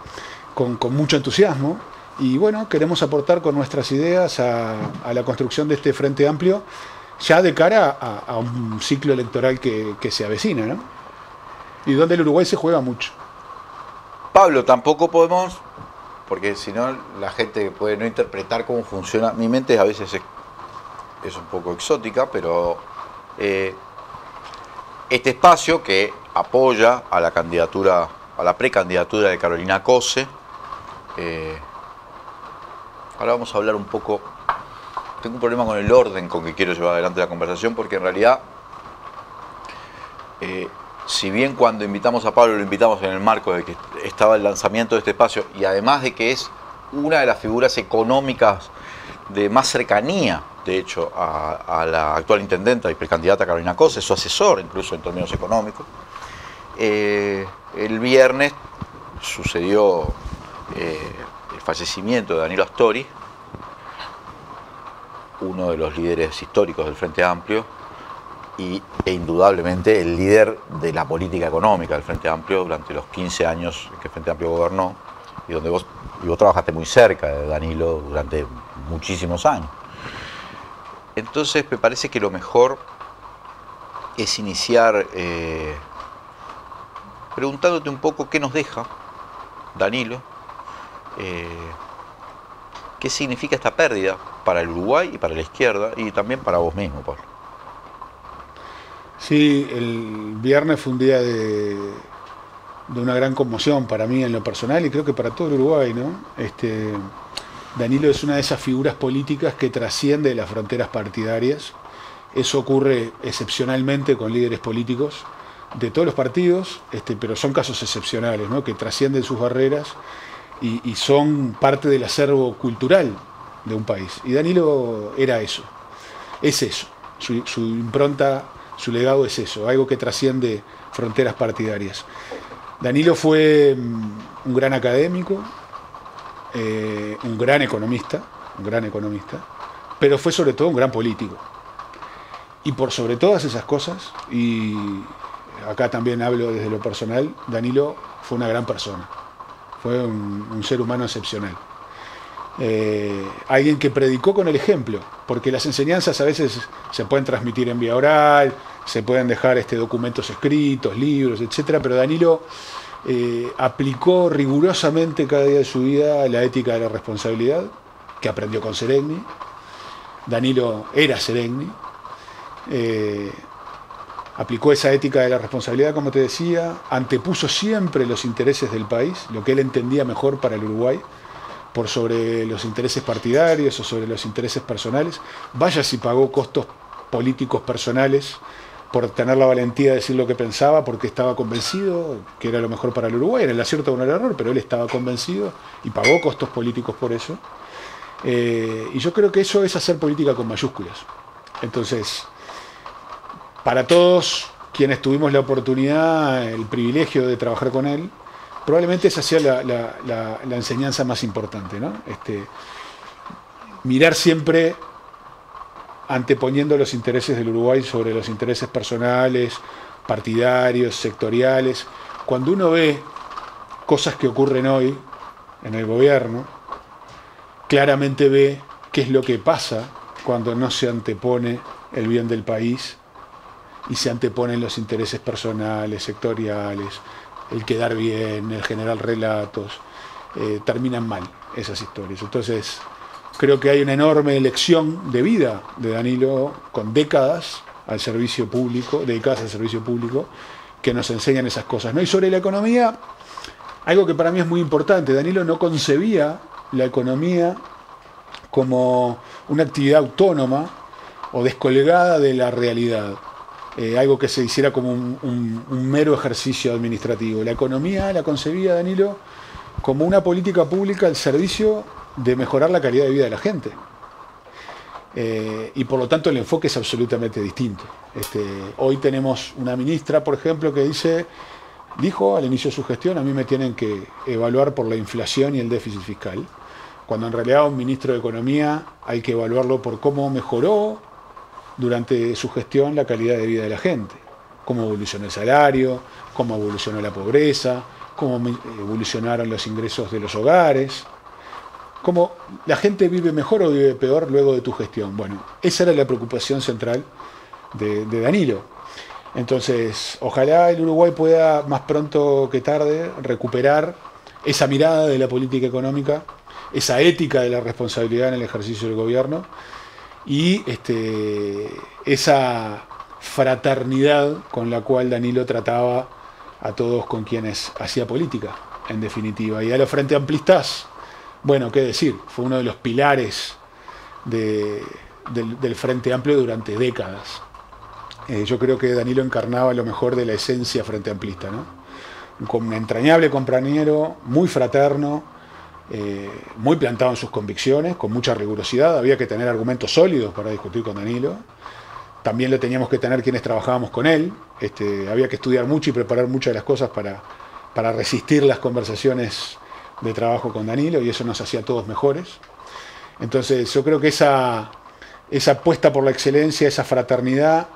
con mucho entusiasmo y bueno, queremos aportar con nuestras ideas a la construcción de este Frente Amplio ya de cara a un ciclo electoral que se avecina, ¿no? Y donde el Uruguay se juega mucho. Pablo, tampoco podemos, porque si no la gente puede no interpretar cómo funciona. Mi mente a veces es un poco exótica, pero este espacio que apoya a la candidatura, a la precandidatura de Carolina Cose. Ahora vamos a hablar un poco. Tengo un problema con el orden con que quiero llevar adelante la conversación, porque en realidad, si bien cuando invitamos a Pablo lo invitamos en el marco de que estaba el lanzamiento de este espacio, y además de que es una de las figuras económicas de más cercanía, de hecho, a la actual intendenta y precandidata Carolina Cose, su asesor incluso en términos económicos, el viernes sucedió el fallecimiento de Danilo Astori, uno de los líderes históricos del Frente Amplio e indudablemente el líder de la política económica del Frente Amplio durante los 15 años que el Frente Amplio gobernó, y donde vos trabajaste muy cerca de Danilo durante muchísimos años. Entonces me parece que lo mejor es iniciar preguntándote un poco qué nos deja Danilo, qué significa esta pérdida para el Uruguay y para la izquierda, y también para vos mismo, Pablo. Sí, el viernes fue un día de una gran conmoción para mí en lo personal y creo que para todo el Uruguay, ¿no? Danilo es una de esas figuras políticas que trasciende las fronteras partidarias. Eso ocurre excepcionalmente con líderes políticos de todos los partidos, pero son casos excepcionales, ¿no? Que trascienden sus barreras y son parte del acervo cultural de un país. Y Danilo era eso, es eso, su impronta, su legado es eso, algo que trasciende fronteras partidarias. Danilo fue un gran académico, un gran economista, pero fue sobre todo un gran político. Y por sobre todas esas cosas, y acá también hablo desde lo personal, Danilo fue una gran persona, fue un ser humano excepcional. Alguien que predicó con el ejemplo, porque las enseñanzas a veces se pueden transmitir en vía oral, se pueden dejar documentos escritos, libros, etcétera, pero Danilo aplicó rigurosamente cada día de su vida la ética de la responsabilidad, que aprendió con Seregni. Danilo era Seregni. Aplicó esa ética de la responsabilidad, como te decía, antepuso siempre los intereses del país, lo que él entendía mejor para el Uruguay, por sobre los intereses partidarios o sobre los intereses personales. Vaya si pagó costos políticos personales por tener la valentía de decir lo que pensaba, porque estaba convencido que era lo mejor para el Uruguay, era el acierto o no el error, pero él estaba convencido y pagó costos políticos por eso. Y yo creo que eso es hacer política con mayúsculas. Entonces, para todos quienes tuvimos la oportunidad, el privilegio de trabajar con él, probablemente esa sea la enseñanza más importante, ¿no? Mirar siempre anteponiendo los intereses del Uruguay sobre los intereses personales partidarios, sectoriales. Cuando uno ve cosas que ocurren hoy en el gobierno, claramente ve qué es lo que pasa cuando no se antepone el bien del país y se anteponen los intereses personales, sectoriales, el quedar bien, el generar relatos. Terminan mal esas historias. Entonces, creo que hay una enorme elección de vida de Danilo, con décadas al servicio público, dedicadas al servicio público, que nos enseñan esas cosas, ¿no? Y sobre la economía, algo que para mí es muy importante, Danilo no concebía la economía como una actividad autónoma o descolgada de la realidad, algo que se hiciera como un mero ejercicio administrativo. La economía la concebía Danilo como una política pública al servicio de mejorar la calidad de vida de la gente. Y por lo tanto el enfoque es absolutamente distinto. Hoy tenemos una ministra, por ejemplo, que dijo al inicio de su gestión: a mí me tienen que evaluar por la inflación y el déficit fiscal, cuando en realidad un ministro de Economía hay que evaluarlo por cómo mejoró durante su gestión la calidad de vida de la gente, cómo evolucionó el salario, cómo evolucionó la pobreza, cómo evolucionaron los ingresos de los hogares, cómo la gente vive mejor o vive peor luego de tu gestión. Bueno, esa era la preocupación central de Danilo. Entonces, ojalá el Uruguay pueda, más pronto que tarde, recuperar esa mirada de la política económica, esa ética de la responsabilidad en el ejercicio del gobierno y esa fraternidad con la cual Danilo trataba a todos con quienes hacía política, en definitiva. Y a los frente amplistas, bueno, qué decir, fue uno de los pilares del Frente Amplio durante décadas. Yo creo que Danilo encarnaba lo mejor de la esencia frente amplista, ¿no? Un entrañable compañero, muy fraterno, muy plantado en sus convicciones, con mucha rigurosidad. Había que tener argumentos sólidos para discutir con Danilo. También lo teníamos que tener quienes trabajábamos con él. Había que estudiar mucho y preparar muchas de las cosas para resistir las conversaciones de trabajo con Danilo, y eso nos hacía a todos mejores. Entonces yo creo que esa apuesta por la excelencia, esa fraternidad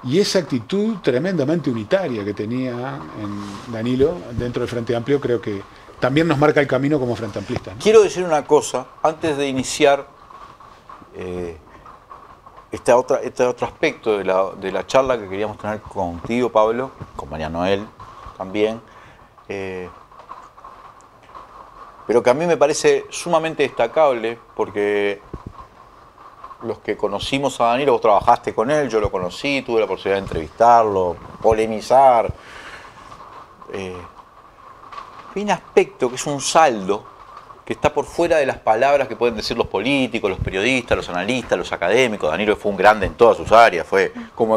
y esa actitud tremendamente unitaria que tenía en Danilo dentro del Frente Amplio, creo que también nos marca el camino como Frente Amplista, ¿no? Quiero decir una cosa, antes de iniciar este otro aspecto de la charla que queríamos tener contigo, Pablo, con María Noel también, pero que a mí me parece sumamente destacable, porque los que conocimos a Danilo, vos trabajaste con él, yo lo conocí, tuve la posibilidad de entrevistarlo, polemizar. Hay un aspecto que es un saldo, que está por fuera de las palabras que pueden decir los políticos, los periodistas, los analistas, los académicos. Danilo fue un grande en todas sus áreas, fue como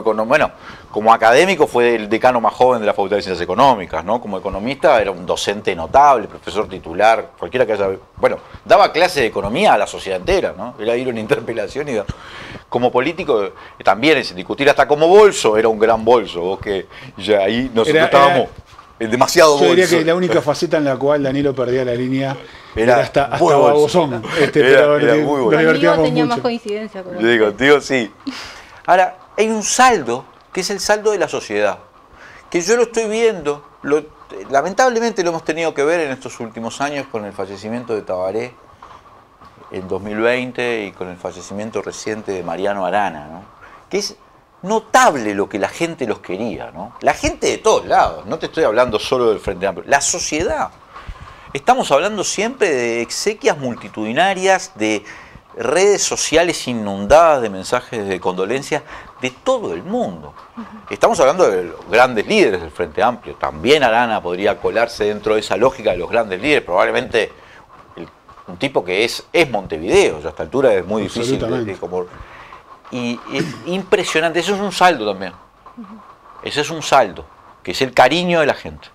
académico fue el decano más joven de la Facultad de Ciencias Económicas, ¿no? Como economista era un docente notable, profesor titular, cualquiera que haya, daba clases de economía a la sociedad entera, ¿no? Era ir a una interpelación y como político también es discutir hasta como bolso, era un gran bolso, vos que ya ahí nosotros estábamos demasiado bolso. Yo diría que la única faceta en la cual Danilo perdía la línea era hasta babosón. Era muy bueno. Conmigo tenía más coincidencia. Contigo sí. Ahora, hay un saldo, que es el saldo de la sociedad, que yo lo estoy viendo, lamentablemente lo hemos tenido que ver en estos últimos años con el fallecimiento de Tabaré en 2020 y con el fallecimiento reciente de Mariano Arana, ¿no? Que es notable lo que la gente los quería, ¿no? La gente de todos lados, no te estoy hablando solo del Frente Amplio, la sociedad. Estamos hablando siempre de exequias multitudinarias, de redes sociales inundadas de mensajes de condolencia de todo el mundo. Estamos hablando de los grandes líderes del Frente Amplio. También Arana podría colarse dentro de esa lógica de los grandes líderes. Probablemente un tipo que es Montevideo, ya a esta altura es muy difícil. Y es impresionante, eso es un saldo también. Ese es un saldo, que es el cariño de la gente.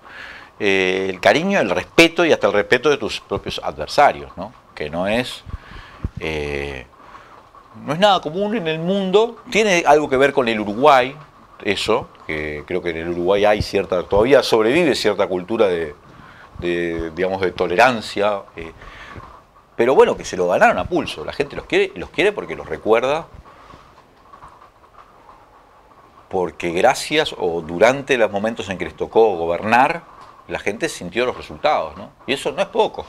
El cariño, el respeto y hasta el respeto de tus propios adversarios, ¿no? Que no es nada común en el mundo. Tiene algo que ver con el Uruguay, eso, que creo que en el Uruguay hay todavía sobrevive cierta cultura de tolerancia, pero bueno, que se lo ganaron a pulso. La gente los quiere porque los recuerda porque gracias o durante los momentos en que les tocó gobernar, la gente sintió los resultados, ¿no? Y eso no es poco,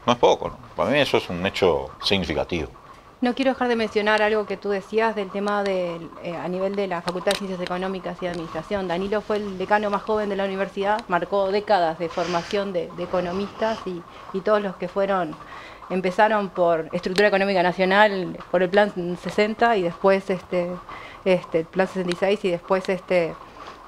no es poco, ¿no? Para mí eso es un hecho significativo. No quiero dejar de mencionar algo que tú decías del tema a nivel de la Facultad de Ciencias Económicas y Administración. Danilo fue el decano más joven de la universidad, marcó décadas de formación de economistas y todos los que empezaron por Estructura Económica Nacional, por el Plan 60 y después el Plan 66 y después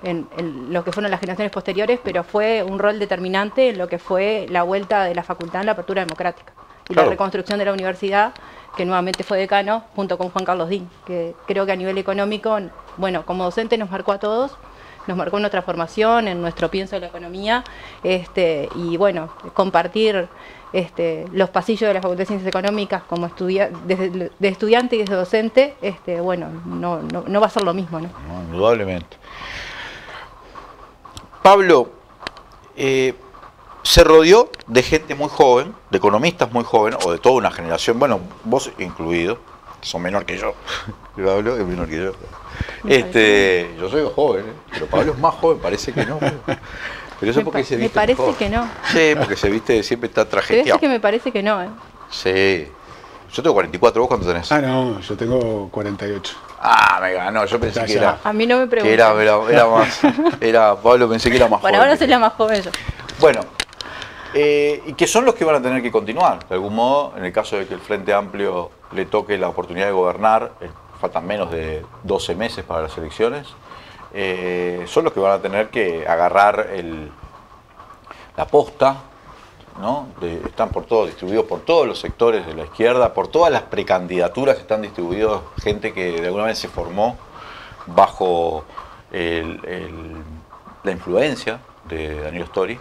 en lo que fueron las generaciones posteriores, pero fue un rol determinante en lo que fue la vuelta de la facultad en la apertura democrática y la reconstrucción de la universidad, que nuevamente fue decano junto con Juan Carlos Din, que creo que a nivel económico, bueno, como docente nos marcó a todos, nos marcó en nuestra formación, en nuestro pienso de la economía, y bueno, compartir los pasillos de la Facultad de Ciencias Económicas como de estudiante y desde docente, bueno, no va a ser lo mismo, ¿no? No, indudablemente. Pablo, se rodeó de gente muy joven, de economistas muy jóvenes, o de toda una generación, bueno, vos incluido, son menor que yo. Pablo es menor que yo. Yo soy joven, pero Pablo es más joven, parece que no. Pero eso porque se viste. Me parece que no. Sí, porque se viste, siempre está trajeteado. Es que me parece que no, Sí. Yo tengo 44, ¿vos cuánto tenés? Ah, no, yo tengo 48. Ah, me ganó, yo pensé que era... A mí no me pregunté. Era más... Pablo, pensé que era más joven. Por ahora soy la más joven yo. Bueno, y que son los que van a tener que continuar, de algún modo, en el caso de que el Frente Amplio le toque la oportunidad de gobernar, faltan menos de 12 meses para las elecciones, son los que van a tener que agarrar la posta, ¿no? Están distribuidos por todos los sectores de la izquierda, por todas las precandidaturas están distribuidos gente que de alguna manera se formó bajo la influencia de Danilo Stori.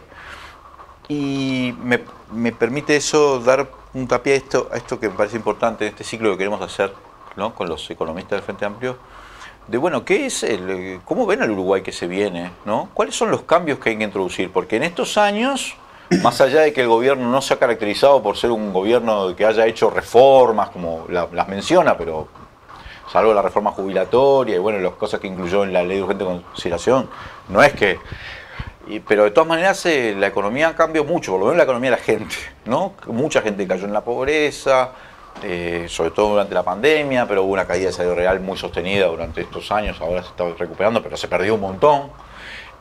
Y me permite eso dar un tapié a esto que me parece importante en este ciclo que queremos hacer, ¿no? Con los economistas del Frente Amplio, de bueno, ¿cómo ven al Uruguay que se viene, ¿no? ¿Cuáles son los cambios que hay que introducir? Porque en estos años, más allá de que el gobierno no se ha caracterizado por ser un gobierno que haya hecho reformas, como las menciona, pero salvo la reforma jubilatoria y bueno, las cosas que incluyó en la ley de urgente consideración, no es que... Pero de todas maneras la economía cambió mucho, por lo menos la economía de la gente, ¿no? Mucha gente cayó en la pobreza, sobre todo durante la pandemia, pero hubo una caída de salario real muy sostenida durante estos años, ahora se está recuperando, pero se perdió un montón.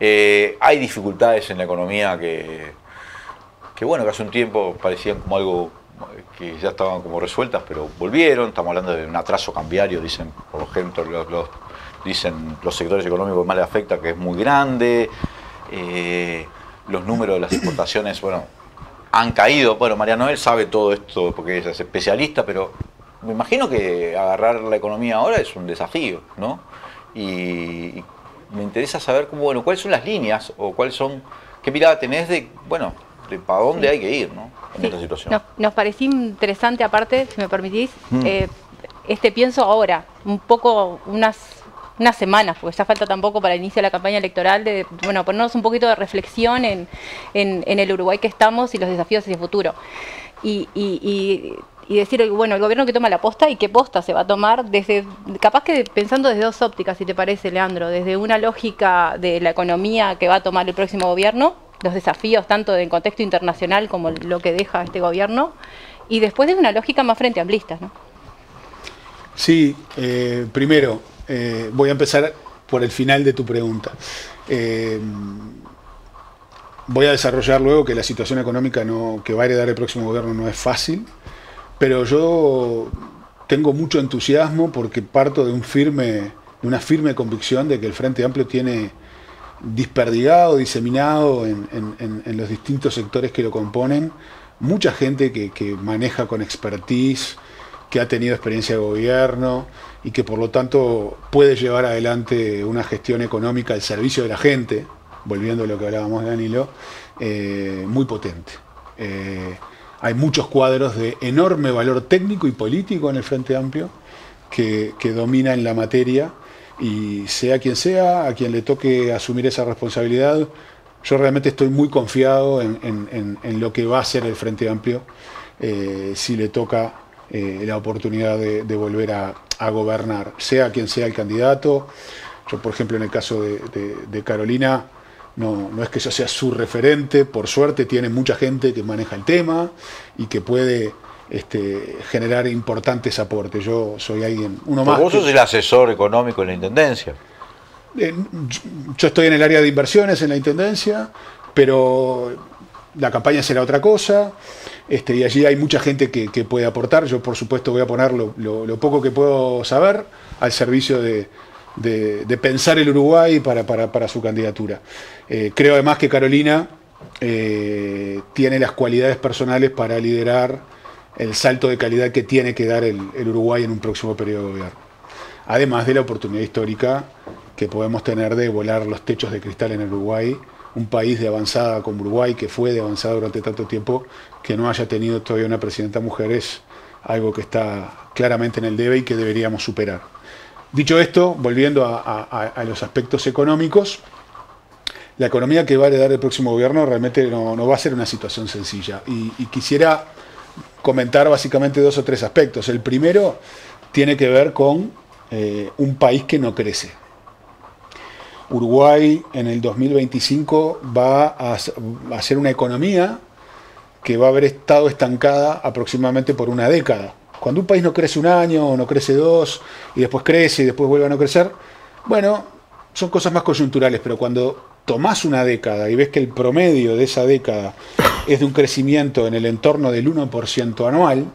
Hay dificultades en la economía que bueno, que hace un tiempo parecían como algo que ya estaban como resueltas, pero volvieron. Estamos hablando de un atraso cambiario, dicen por ejemplo dicen los sectores económicos que más les afecta, que es muy grande. Los números de las exportaciones, bueno, han caído. Bueno, María Noel sabe todo esto porque ella es especialista, pero me imagino que agarrar la economía ahora es un desafío, ¿no? Y me interesa saber cuáles son las líneas o qué mirada tenés de para dónde hay que ir, ¿no? En esta situación. Nos pareció interesante, aparte, si me permitís, pienso ahora, un poco unas semanas, porque ya falta tampoco para el inicio de la campaña electoral, de ponernos un poquito de reflexión en el Uruguay que estamos y los desafíos hacia el futuro. Y decir, bueno, el gobierno que toma la posta y qué posta se va a tomar, capaz que pensando desde dos ópticas, si te parece, Leandro, desde una lógica de la economía que va a tomar el próximo gobierno, los desafíos tanto en contexto internacional como lo que deja este gobierno, y después de una lógica más frente amplista, ¿no? Sí, primero, voy a empezar por el final de tu pregunta. Voy a desarrollar luego que la situación económica que va a heredar el próximo gobierno no es fácil, pero yo tengo mucho entusiasmo porque parto de una firme convicción de que el Frente Amplio tiene disperdigado, diseminado en los distintos sectores que lo componen, mucha gente que maneja con expertise, que ha tenido experiencia de gobierno y que por lo tanto puede llevar adelante una gestión económica al servicio de la gente, volviendo a lo que hablábamos de Danilo, muy potente. Hay muchos cuadros de enorme valor técnico y político en el Frente Amplio que dominan la materia, y sea quien sea, a quien le toque asumir esa responsabilidad, yo realmente estoy muy confiado en lo que va a hacer el Frente Amplio si le toca la oportunidad de volver a gobernar, sea quien sea el candidato. Yo, por ejemplo, en el caso de Carolina, no es que yo sea su referente, por suerte tiene mucha gente que maneja el tema y que puede generar importantes aportes. Yo soy alguien, uno más. Vos sos el asesor económico en la Intendencia. Yo estoy en el área de inversiones en la Intendencia, pero la campaña será otra cosa, y allí hay mucha gente que puede aportar. Yo, por supuesto, voy a poner lo poco que puedo saber al servicio de pensar el Uruguay para su candidatura. Creo además que Carolina tiene las cualidades personales para liderar el salto de calidad que tiene que dar el Uruguay en un próximo periodo de gobierno. Además de la oportunidad histórica que podemos tener de volar los techos de cristal en el Uruguay, un país de avanzada como Uruguay, que fue de avanzada durante tanto tiempo, que no haya tenido todavía una presidenta mujer, es algo que está claramente en el debe y que deberíamos superar. Dicho esto, volviendo a los aspectos económicos, la economía que va a heredar el próximo gobierno realmente no va a ser una situación sencilla. Y quisiera comentar básicamente 2 o 3 aspectos. El primero tiene que ver con un país que no crece. Uruguay en el 2025 va a ser una economía que va a haber estado estancada aproximadamente por una década. Cuando un país no crece un año, o no crece 2, y después crece y después vuelve a no crecer, bueno, son cosas más coyunturales, pero cuando tomás una década y ves que el promedio de esa década es de un crecimiento en el entorno del 1% anual,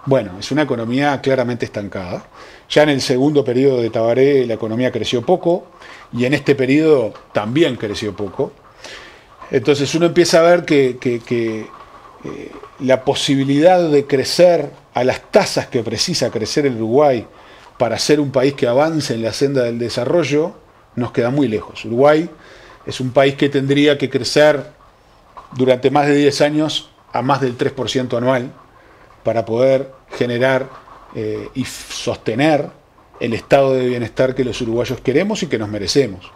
bueno, es una economía claramente estancada. Ya en el segundo periodo de Tabaré la economía creció poco, y en este periodo también creció poco. Entonces uno empieza a ver que la posibilidad de crecer a las tasas que precisa crecer el Uruguay para ser un país que avance en la senda del desarrollo nos queda muy lejos. Uruguay es un país que tendría que crecer durante más de 10 años a más del 3% anual para poder generar y sostener el estado de bienestar que los uruguayos queremos y que nos merecemos.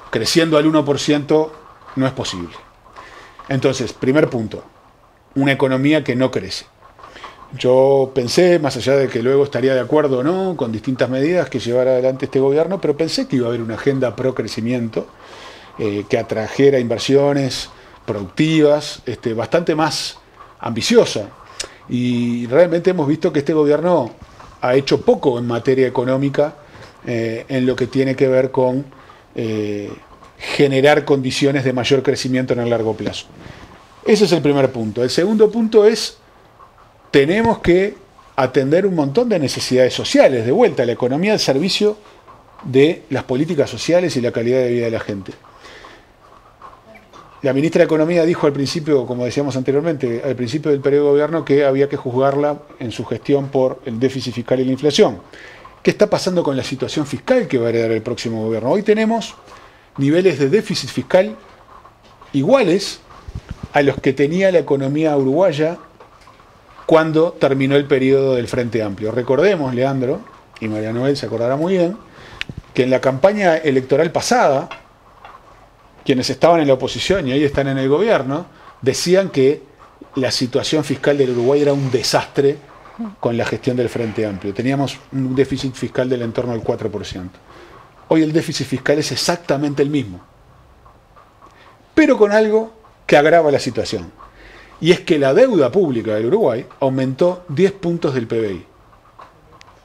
Creciendo al 1% no es posible. Entonces, primer punto, una economía que no crece. Yo pensé, más allá de que luego estaría de acuerdo o no con distintas medidas que llevara adelante este gobierno, pero pensé que iba a haber una agenda pro crecimiento que atrajera inversiones productivas, bastante más ambiciosa. Y realmente hemos visto que este gobierno ha hecho poco en materia económica en lo que tiene que ver con generar condiciones de mayor crecimiento en el largo plazo. Ese es el primer punto. El segundo punto es, tenemos que atender un montón de necesidades sociales, de vuelta, la economía al servicio de las políticas sociales y la calidad de vida de la gente. La ministra de Economía dijo al principio, como decíamos anteriormente, al principio del periodo de gobierno, que había que juzgarla en su gestión por el déficit fiscal y la inflación. ¿Qué está pasando con la situación fiscal que va a heredar el próximo gobierno? Hoy tenemos niveles de déficit fiscal iguales a los que tenía la economía uruguaya cuando terminó el periodo del Frente Amplio. Recordemos, Leandro, y María Noel se acordará muy bien, que en la campaña electoral pasada, quienes estaban en la oposición y hoy están en el gobierno, decían que la situación fiscal del Uruguay era un desastre con la gestión del Frente Amplio. Teníamos un déficit fiscal del entorno del 4%. Hoy el déficit fiscal es exactamente el mismo, pero con algo que agrava la situación. Y es que la deuda pública del Uruguay aumentó 10 puntos del PBI.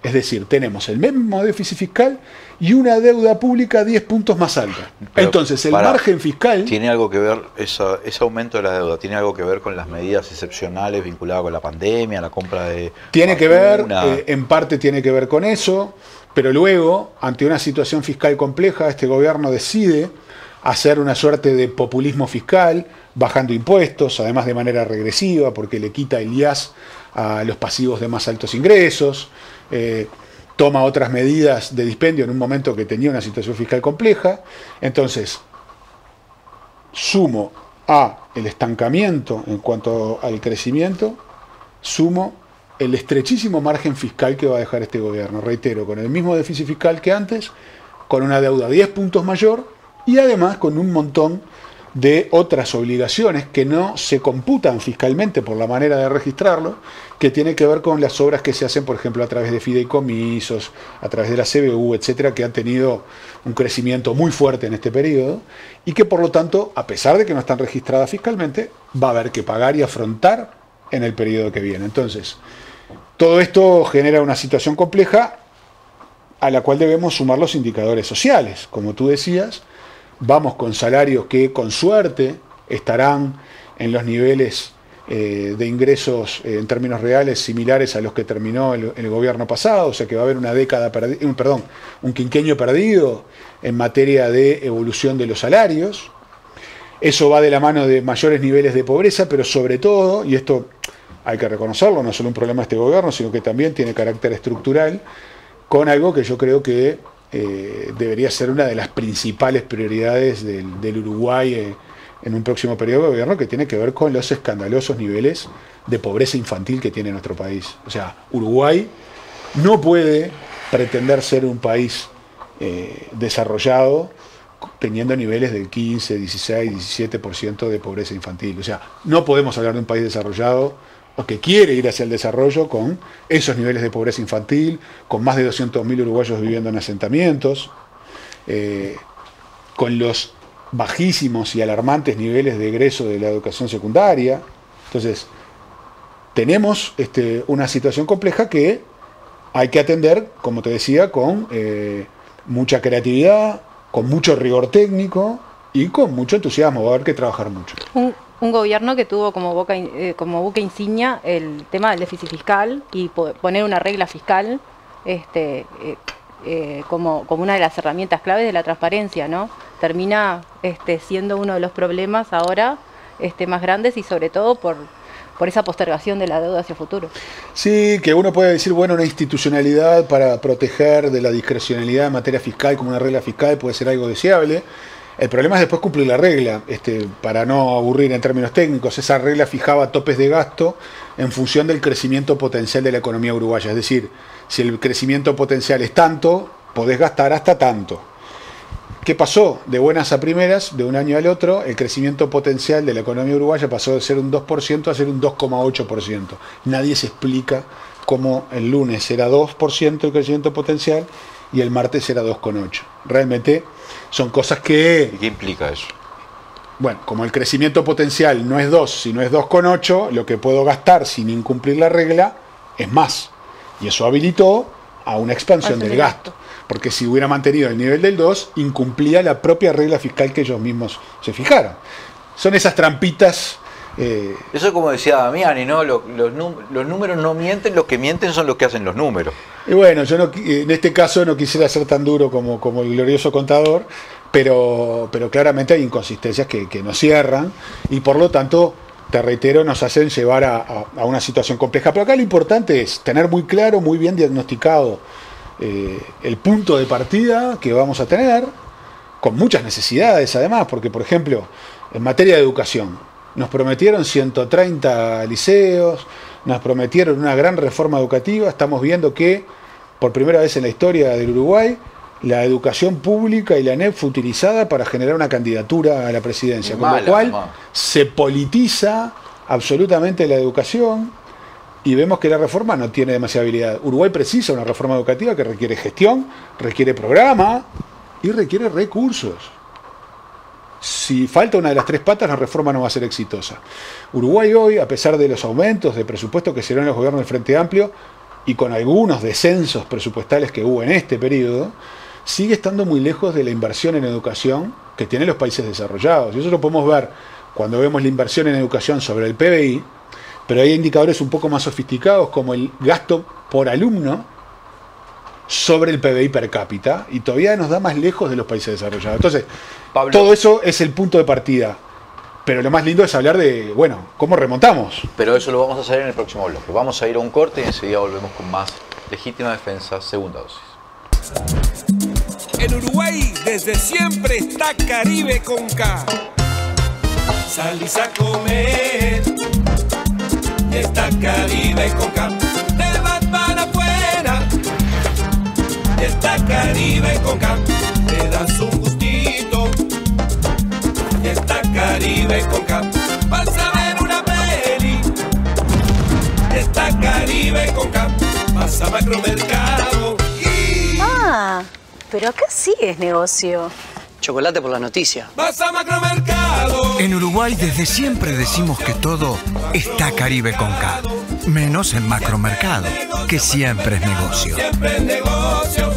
Es decir, tenemos el mismo déficit fiscal y una deuda pública 10 puntos más alta. Pero entonces, el margen fiscal... ¿Tiene algo que ver, ese aumento de la deuda, tiene algo que ver con las medidas excepcionales vinculadas con la pandemia, la compra de... Tiene que ver, en parte tiene que ver con eso, pero luego, ante una situación fiscal compleja, este gobierno decide hacer una suerte de populismo fiscal, bajando impuestos, además de manera regresiva, porque le quita el IAS a los pasivos de más altos ingresos, toma otras medidas de dispendio en un momento que tenía una situación fiscal compleja. Entonces, sumo a el estancamiento en cuanto al crecimiento, sumo el estrechísimo margen fiscal que va a dejar este gobierno, reitero, con el mismo déficit fiscal que antes, con una deuda 10 puntos mayor y además con un montón de otras obligaciones que no se computan fiscalmente por la manera de registrarlo, que tiene que ver con las obras que se hacen, por ejemplo, a través de fideicomisos, a través de la CBU, etcétera, que han tenido un crecimiento muy fuerte en este periodo y que, por lo tanto, a pesar de que no están registradas fiscalmente, va a haber que pagar y afrontar en el periodo que viene. Entonces, todo esto genera una situación compleja a la cual debemos sumar los indicadores sociales. Como tú decías, vamos con salarios que con suerte estarán en los niveles de ingresos en términos reales similares a los que terminó el gobierno pasado, o sea que va a haber una década un quinquenio perdido en materia de evolución de los salarios. Eso va de la mano de mayores niveles de pobreza, pero sobre todo, y esto hay que reconocerlo, no es solo un problema de este gobierno, sino que también tiene carácter estructural, con algo que yo creo que debería ser una de las principales prioridades del Uruguay en un próximo periodo de gobierno, que tiene que ver con los escandalosos niveles de pobreza infantil que tiene nuestro país. O sea, Uruguay no puede pretender ser un país desarrollado teniendo niveles del 15, 16, 17% de pobreza infantil. O sea, no podemos hablar de un país desarrollado o que quiere ir hacia el desarrollo con esos niveles de pobreza infantil, con más de 200.000 uruguayos viviendo en asentamientos, con los bajísimos y alarmantes niveles de egreso de la educación secundaria. Entonces, tenemos una situación compleja que hay que atender, como te decía, con mucha creatividad, con mucho rigor técnico y con mucho entusiasmo. Va a haber que trabajar mucho. Un gobierno que tuvo como buque insignia el tema del déficit fiscal y poner una regla fiscal como una de las herramientas claves de la transparencia, ¿no? Termina siendo uno de los problemas ahora más grandes y sobre todo por esa postergación de la deuda hacia el futuro. Sí, que uno puede decir, bueno, una institucionalidad para proteger de la discrecionalidad en materia fiscal como una regla fiscal puede ser algo deseable. El problema es después cumplir la regla, para no aburrir en términos técnicos. Esa regla fijaba topes de gasto en función del crecimiento potencial de la economía uruguaya. Es decir, si el crecimiento potencial es tanto, podés gastar hasta tanto. ¿Qué pasó? De buenas a primeras, de un año al otro, el crecimiento potencial de la economía uruguaya pasó de ser un 2% a ser un 2,8%. Nadie se explica cómo el lunes era 2% el crecimiento potencial y el martes era 2,8%. Realmente son cosas que... ¿Y qué implica eso? Bueno, como el crecimiento potencial no es 2, sino es 2,8, lo que puedo gastar sin incumplir la regla es más. Y eso habilitó a una expansión del gasto. Porque si hubiera mantenido el nivel del 2, incumplía la propia regla fiscal que ellos mismos se fijaron. Son esas trampitas... Eso es como decía Damiani, ¿no? Los números no mienten, los que mienten son los que hacen los números. Y bueno, yo en este caso no quisiera ser tan duro como el glorioso contador, pero claramente hay inconsistencias que nos cierran y por lo tanto, te reitero, nos hacen llevar a una situación compleja. Pero acá lo importante es tener muy claro, muy bien diagnosticado el punto de partida que vamos a tener, con muchas necesidades además, porque por ejemplo, en materia de educación, nos prometieron 130 liceos, nos prometieron una gran reforma educativa. Estamos viendo que por primera vez en la historia del Uruguay la educación pública y la ANEP fue utilizada para generar una candidatura a la presidencia, con lo cual se politiza absolutamente la educación y vemos que la reforma no tiene demasiada habilidad. Uruguay precisa una reforma educativa que requiere gestión, requiere programa y requiere recursos. Si falta una de las tres patas, la reforma no va a ser exitosa. Uruguay hoy, a pesar de los aumentos de presupuesto que se dieron en los gobiernos del Frente Amplio y con algunos descensos presupuestales que hubo en este periodo, sigue estando muy lejos de la inversión en educación que tienen los países desarrollados. Y eso lo podemos ver cuando vemos la inversión en educación sobre el PBI, pero hay indicadores un poco más sofisticados como el gasto por alumno sobre el PBI per cápita, y todavía nos da más lejos de los países desarrollados. Entonces, Pablo, todo eso es el punto de partida. Pero lo más lindo es hablar de, bueno, ¿cómo remontamos? Pero eso lo vamos a hacer en el próximo bloque. Vamos a ir a un corte y enseguida volvemos con más Legítima Defensa, segunda dosis. En Uruguay desde siempre está Caribe con K. Salís a comer y está Caribe con K. Te vas para afuera y está Caribe con K. Te das un gustito y está Caribe. pero acá sí es negocio. Chocolate por la noticia. Vas a Macromercado. En Uruguay desde siempre decimos que todo está Caribe con K. Menos en Macromercado, que siempre es negocio. Siempre es negocio.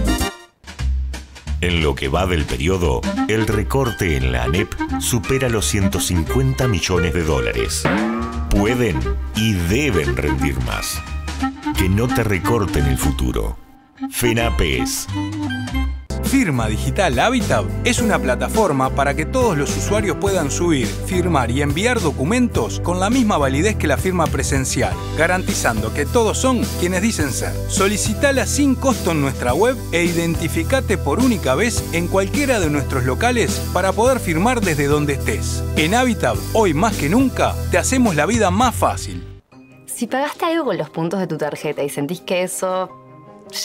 En lo que va del periodo, el recorte en la ANEP supera los 150 millones de dólares. Pueden y deben rendir más. Que no te recorten el futuro. FENAPES. Firma Digital Habitat es una plataforma para que todos los usuarios puedan subir, firmar y enviar documentos con la misma validez que la firma presencial, garantizando que todos son quienes dicen ser. Solicitala sin costo en nuestra web e identificate por única vez en cualquiera de nuestros locales para poder firmar desde donde estés. En Habitat, hoy más que nunca, te hacemos la vida más fácil. Si pagaste algo con los puntos de tu tarjeta y sentís que eso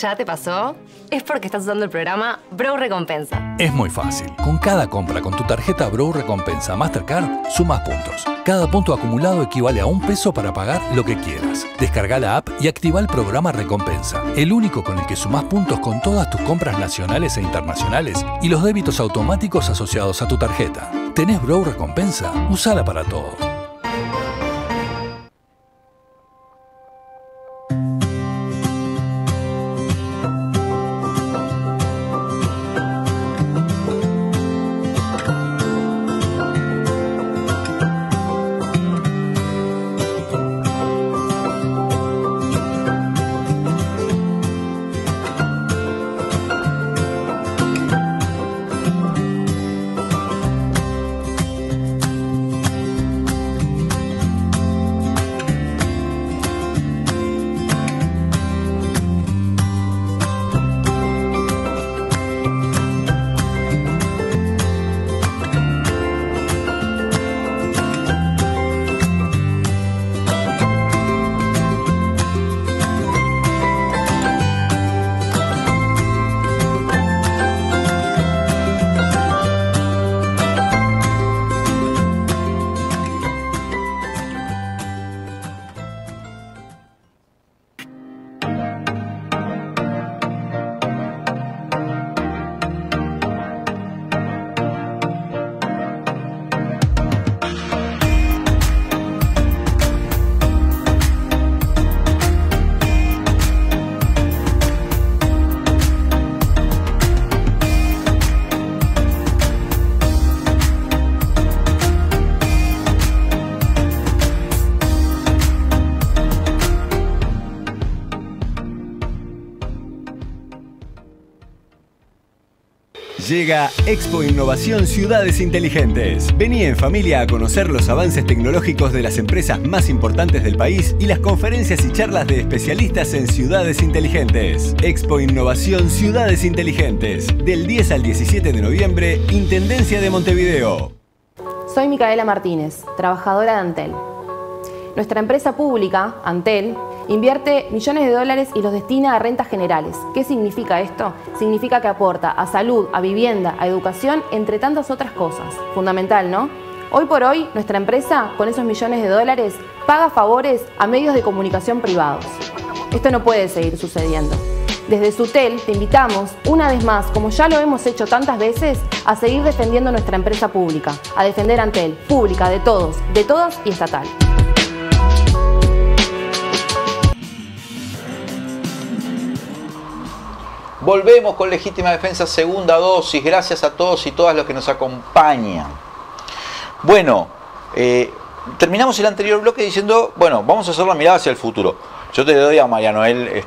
ya te pasó, es porque estás usando el programa Brow Recompensa. Es muy fácil. Con cada compra con tu tarjeta Brow Recompensa Mastercard, sumas puntos. Cada punto acumulado equivale a $1 para pagar lo que quieras. Descarga la app y activa el programa Recompensa, el único con el que sumás puntos con todas tus compras nacionales e internacionales y los débitos automáticos asociados a tu tarjeta. ¿Tenés Brow Recompensa? Usala para todo. Llega Expo Innovación Ciudades Inteligentes. Vení en familia a conocer los avances tecnológicos de las empresas más importantes del país y las conferencias y charlas de especialistas en ciudades inteligentes. Expo Innovación Ciudades Inteligentes. Del 10 al 17 de noviembre, Intendencia de Montevideo. Soy Micaela Martínez, trabajadora de Antel. Nuestra empresa pública, Antel, invierte millones de dólares y los destina a rentas generales. ¿Qué significa esto? Significa que aporta a salud, a vivienda, a educación, entre tantas otras cosas. Fundamental, ¿no? Hoy por hoy, nuestra empresa, con esos millones de dólares, paga favores a medios de comunicación privados. Esto no puede seguir sucediendo. Desde Sutel te invitamos, una vez más, como ya lo hemos hecho tantas veces, a seguir defendiendo nuestra empresa pública, a defender Antel, pública, de todos, de todas y estatal. Volvemos con Legítima Defensa, segunda dosis. Gracias a todos y todas los que nos acompañan. Bueno, terminamos el anterior bloque diciendo, bueno, vamos a hacer la mirada hacia el futuro. Yo te doy a María Noel,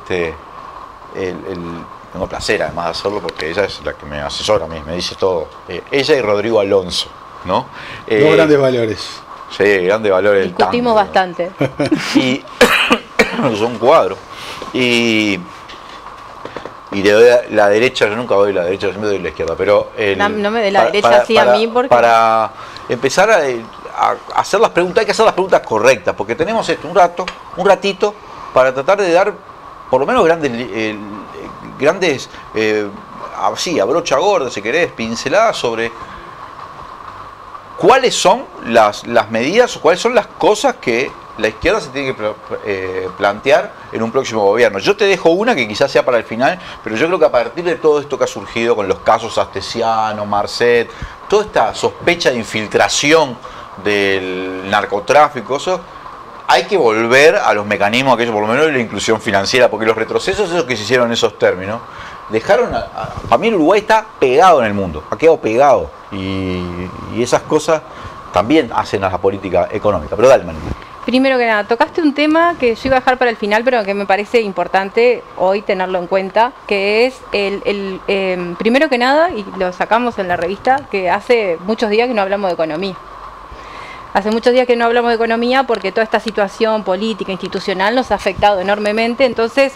tengo placer además de hacerlo porque ella es la que me asesora a mí, me dice todo. Ella y Rodrigo Alonso, ¿no? Dos grandes valores. Sí, grandes valores. Discutimos bastante. Y son cuadros. Y le doy la derecha, yo nunca doy la derecha, yo siempre doy la izquierda, pero... no me dé la derecha así a mí porque... Para empezar a hacer las preguntas, hay que hacer las preguntas correctas, porque tenemos esto, un ratito, para tratar de dar, por lo menos grandes así, a brocha gorda, si querés, pinceladas sobre cuáles son las medidas, o cuáles son las cosas que la izquierda se tiene que plantear en un próximo gobierno. Yo te dejo una que quizás sea para el final, pero yo creo que a partir de todo esto que ha surgido con los casos Astesiano, Marcet, toda esta sospecha de infiltración del narcotráfico, eso, hay que volver a los mecanismos aquellos, por lo menos de la inclusión financiera, porque los retrocesos esos que se hicieron en esos términos, dejaron, para mí el Uruguay está pegado en el mundo, ha quedado pegado, y esas cosas también hacen a la política económica. Pero dale, Manu. Primero que nada, tocaste un tema que yo iba a dejar para el final, pero que me parece importante hoy tenerlo en cuenta, que es primero que nada, y lo sacamos en la revista, que hace muchos días que no hablamos de economía. Hace muchos días que no hablamos de economía porque toda esta situación política, institucional nos ha afectado enormemente. Entonces,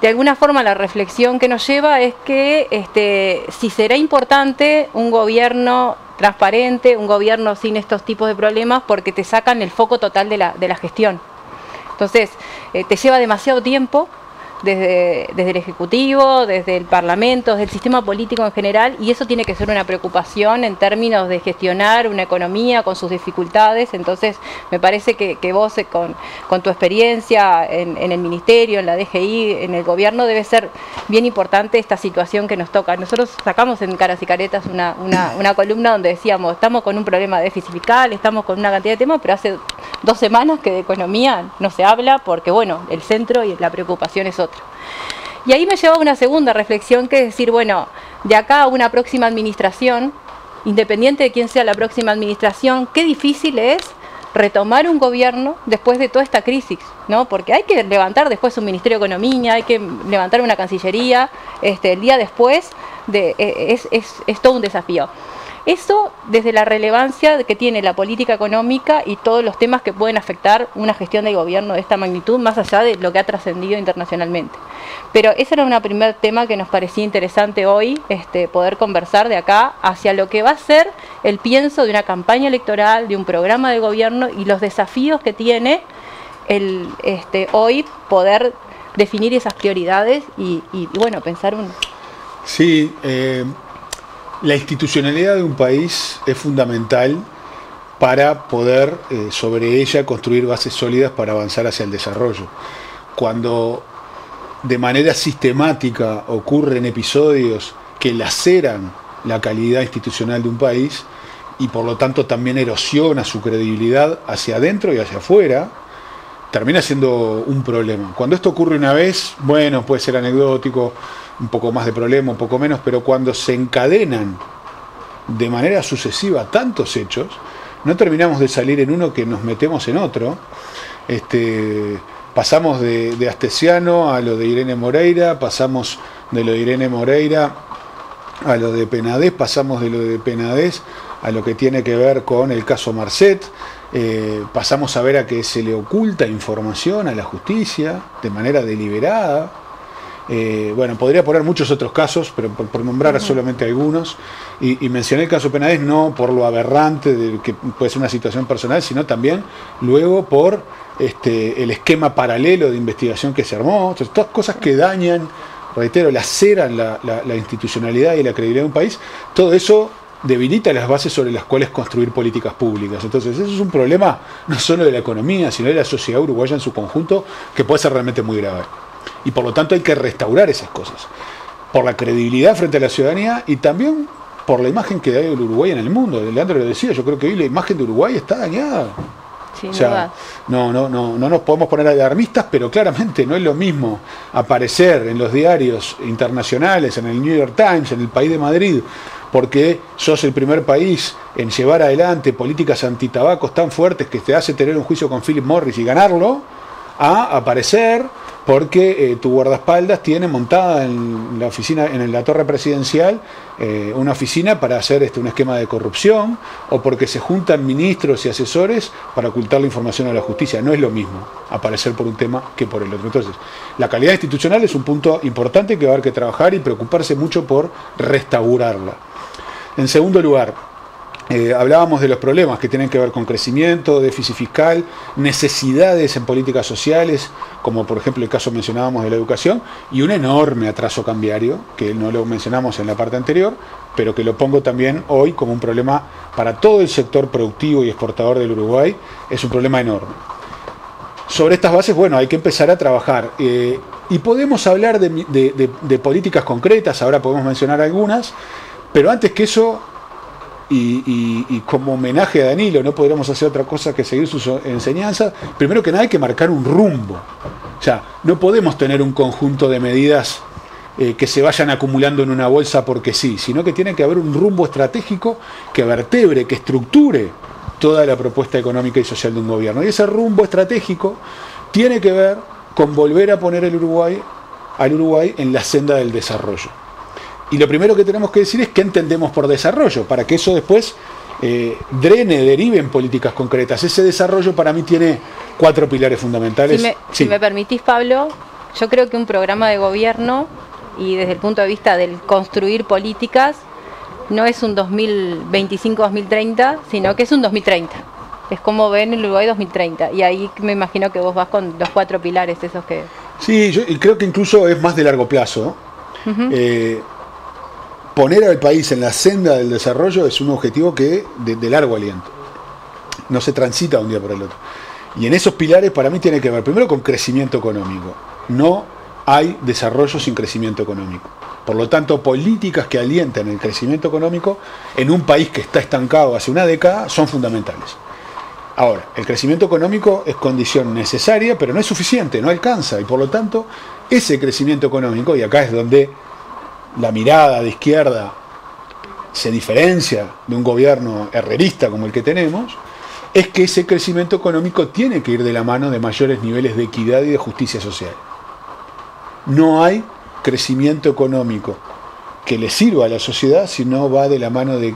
de alguna forma la reflexión que nos lleva es que si será importante un gobierno transparente, un gobierno sin estos tipos de problemas, porque te sacan el foco total de la gestión. Entonces, te lleva demasiado tiempo desde el Ejecutivo, desde el Parlamento, desde el sistema político en general, y eso tiene que ser una preocupación en términos de gestionar una economía con sus dificultades. Entonces, me parece que vos con tu experiencia en el Ministerio, en la DGI, en el Gobierno, debe ser bien importante esta situación que nos toca. Nosotros sacamos en Caras y Caretas una columna donde decíamos, estamos con un problema de déficit fiscal, estamos con una cantidad de temas, pero hace 2 semanas que de economía no se habla porque, bueno, el centro y la preocupación es otra. Y ahí me lleva a una segunda reflexión, que es decir, bueno, de acá a una próxima administración, independiente de quién sea la próxima administración, qué difícil es retomar un gobierno después de toda esta crisis, ¿no? Porque hay que levantar después un Ministerio de Economía, hay que levantar una Cancillería, el día después es todo un desafío. Eso desde la relevancia que tiene la política económica y todos los temas que pueden afectar una gestión de gobierno de esta magnitud, más allá de lo que ha trascendido internacionalmente. Pero ese era un primer tema que nos parecía interesante hoy, poder conversar de acá hacia lo que va a ser el pienso de una campaña electoral, de un programa de gobierno y los desafíos que tiene hoy poder definir esas prioridades y bueno, pensar un... Sí, la institucionalidad de un país es fundamental para poder sobre ella construir bases sólidas para avanzar hacia el desarrollo. Cuando de manera sistemática ocurren episodios que laceran la calidad institucional de un país y por lo tanto también erosiona su credibilidad hacia adentro y hacia afuera, termina siendo un problema. Cuando esto ocurre una vez, bueno, puede ser anecdótico, un poco más de problema, un poco menos, pero cuando se encadenan de manera sucesiva tantos hechos, no terminamos de salir en uno que nos metemos en otro. Pasamos de Astesiano a lo de Irene Moreira, pasamos de lo de Irene Moreira a lo de Penades, pasamos de lo de Penades a lo que tiene que ver con el caso Marcet, pasamos a ver a que se le oculta información a la justicia de manera deliberada. Bueno, podría poner muchos otros casos, pero por nombrar solamente algunos, y mencioné el caso Penades no por lo aberrante de que puede ser una situación personal, sino también luego por el esquema paralelo de investigación que se armó. Entonces, todas cosas que dañan, reitero, laceran la institucionalidad y la credibilidad de un país. Todo eso debilita las bases sobre las cuales construir políticas públicas. Entonces, eso es un problema no solo de la economía, sino de la sociedad uruguaya en su conjunto, que puede ser realmente muy grave. Y por lo tanto hay que restaurar esas cosas, por la credibilidad frente a la ciudadanía y también por la imagen que da el Uruguay en el mundo. Leandro lo decía, yo creo que hoy la imagen de Uruguay está dañada. Sin o sea, no nos podemos poner alarmistas, pero claramente no es lo mismo aparecer en los diarios internacionales, en el New York Times, en el País de Madrid, porque sos el primer país en llevar adelante políticas antitabacos tan fuertes que te hace tener un juicio con Philip Morris y ganarlo, a aparecer porque tu guardaespaldas tiene montada en la oficina, en la torre presidencial, una oficina para hacer un esquema de corrupción, o porque se juntan ministros y asesores para ocultar la información a la justicia. No es lo mismo aparecer por un tema que por el otro. Entonces, la calidad institucional es un punto importante que va a haber que trabajar y preocuparse mucho por restaurarla. En segundo lugar, hablábamos de los problemas que tienen que ver con crecimiento, déficit fiscal, necesidades en políticas sociales, como por ejemplo el caso mencionábamos de la educación, y un enorme atraso cambiario, que no lo mencionamos en la parte anterior, pero que lo pongo también hoy como un problema para todo el sector productivo y exportador del Uruguay. Es un problema enorme. sobre estas bases, bueno, hay que empezar a trabajar. Y podemos hablar de políticas concretas, ahora podemos mencionar algunas, pero antes que eso, y como homenaje a Danilo, no podríamos hacer otra cosa que seguir sus enseñanzas. Primero que nada hay que marcar un rumbo. O sea, no podemos tener un conjunto de medidas que se vayan acumulando en una bolsa porque sí, sino que tiene que haber un rumbo estratégico que vertebre, que estructure toda la propuesta económica y social de un gobierno. Y ese rumbo estratégico tiene que ver con volver a poner al Uruguay en la senda del desarrollo. Y lo primero que tenemos que decir es qué entendemos por desarrollo, para que eso después derive en políticas concretas. Ese desarrollo para mí tiene 4 pilares fundamentales. Si me permitís, Pablo, yo creo que un programa de gobierno, y desde el punto de vista del construir políticas, no es un 2025-2030, sino que es un 2030. Es como ven el Uruguay 2030. Y ahí me imagino que vos vas con los 4 pilares esos que... Sí, yo creo que incluso es más de largo plazo. Poner al país en la senda del desarrollo es un objetivo que de largo aliento. No se transita de un día por el otro. Y en esos pilares para mí tiene que ver primero con crecimiento económico. No hay desarrollo sin crecimiento económico. Por lo tanto, políticas que alienten el crecimiento económico en un país que está estancado hace una década son fundamentales. Ahora, el crecimiento económico es condición necesaria, pero no es suficiente, no alcanza. Y por lo tanto, ese crecimiento económico, y acá es donde la mirada de izquierda se diferencia de un gobierno herrerista como el que tenemos, es que ese crecimiento económico tiene que ir de la mano de mayores niveles de equidad y de justicia social. No hay crecimiento económico que le sirva a la sociedad si no va de la mano de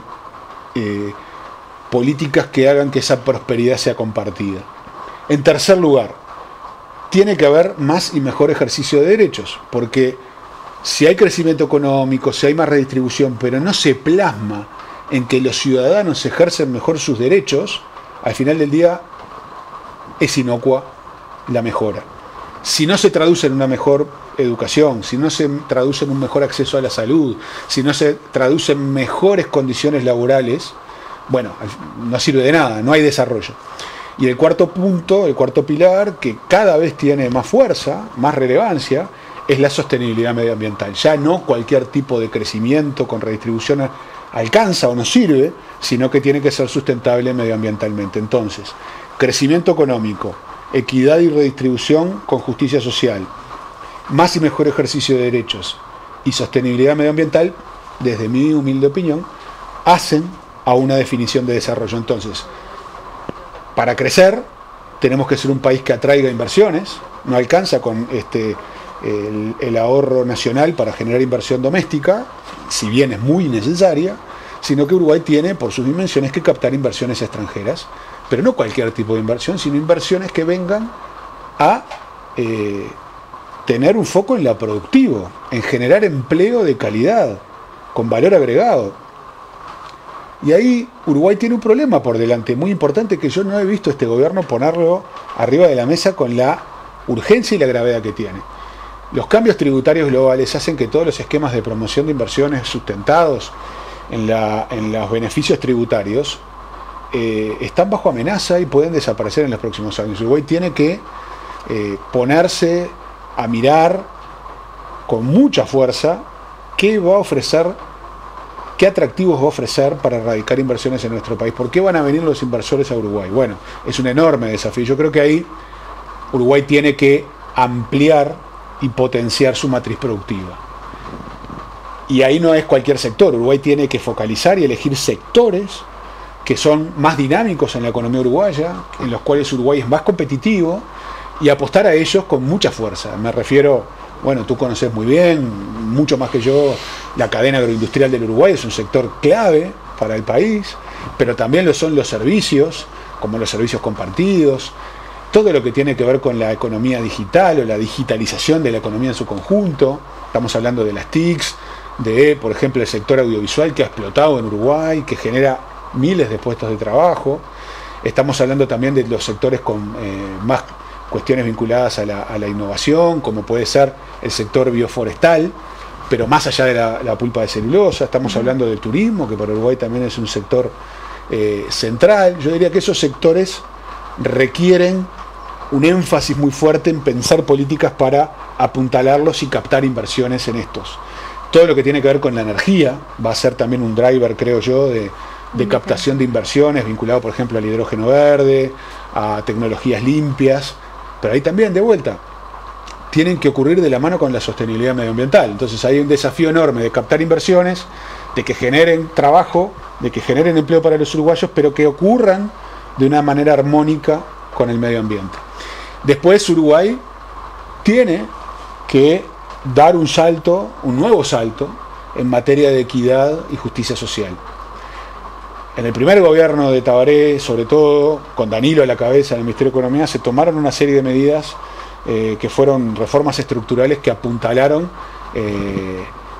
políticas que hagan que esa prosperidad sea compartida. En tercer lugar, tiene que haber más y mejor ejercicio de derechos, porque si hay crecimiento económico, si hay más redistribución, pero no se plasma en que los ciudadanos ejercen mejor sus derechos, al final del día es inocua la mejora. Si no se traduce en una mejor educación, si no se traduce en un mejor acceso a la salud, si no se traduce en mejores condiciones laborales, bueno, no sirve de nada, no hay desarrollo. Y el cuarto punto, el cuarto pilar, que cada vez tiene más fuerza, más relevancia, es la sostenibilidad medioambiental. Ya no cualquier tipo de crecimiento con redistribución alcanza o nos sirve, sino que tiene que ser sustentable medioambientalmente. Entonces, crecimiento económico, equidad y redistribución con justicia social, más y mejor ejercicio de derechos y sostenibilidad medioambiental, desde mi humilde opinión, hacen a una definición de desarrollo. Entonces, para crecer, tenemos que ser un país que atraiga inversiones. No alcanza con el ahorro nacional para generar inversión doméstica, si bien es muy necesaria, sino que Uruguay tiene, por sus dimensiones, que captar inversiones extranjeras, pero no cualquier tipo de inversión, sino inversiones que vengan a tener un foco en lo productivo, en generar empleo de calidad, con valor agregado. Y ahí Uruguay tiene un problema por delante muy importante que yo no he visto este gobierno ponerlo arriba de la mesa con la urgencia y la gravedad que tiene. Los cambios tributarios globales hacen que todos los esquemas de promoción de inversiones sustentados en los beneficios tributarios están bajo amenaza y pueden desaparecer en los próximos años. Uruguay tiene que ponerse a mirar con mucha fuerza qué va a ofrecer, qué atractivos va a ofrecer para erradicar inversiones en nuestro país. ¿Por qué van a venir los inversores a Uruguay? Bueno, es un enorme desafío. Yo creo que ahí Uruguay tiene que ampliar y potenciar su matriz productiva. Y ahí no es cualquier sector. Uruguay tiene que focalizar y elegir sectores que son más dinámicos en la economía uruguaya, en los cuales Uruguay es más competitivo, y apostar a ellos con mucha fuerza. Me refiero, bueno, tú conoces muy bien, mucho más que yo, la cadena agroindustrial del Uruguay es un sector clave para el país, pero también lo son los servicios, como los servicios compartidos, todo lo que tiene que ver con la economía digital o la digitalización de la economía en su conjunto. Estamos hablando de las TICs, de, por ejemplo, el sector audiovisual que ha explotado en Uruguay, que genera miles de puestos de trabajo. Estamos hablando también de los sectores con más cuestiones vinculadas a la innovación, como puede ser el sector bioforestal, pero más allá de la pulpa de celulosa. Estamos hablando del turismo, que para Uruguay también es un sector central. Yo diría que esos sectores requieren un énfasis muy fuerte en pensar políticas para apuntalarlos y captar inversiones en estos. Todo lo que tiene que ver con la energía va a ser también un driver, creo yo, de captación de inversiones, vinculado por ejemplo al hidrógeno verde, a tecnologías limpias, pero ahí también, de vuelta, tienen que ocurrir de la mano con la sostenibilidad medioambiental. Entonces hay un desafío enorme de captar inversiones, de que generen trabajo, de que generen empleo para los uruguayos, pero que ocurran de una manera armónica con el medio ambiente. Después Uruguay tiene que dar un salto, un nuevo salto, en materia de equidad y justicia social. En el primer gobierno de Tabaré, sobre todo con Danilo a la cabeza del Ministerio de Economía, se tomaron una serie de medidas que fueron reformas estructurales que apuntalaron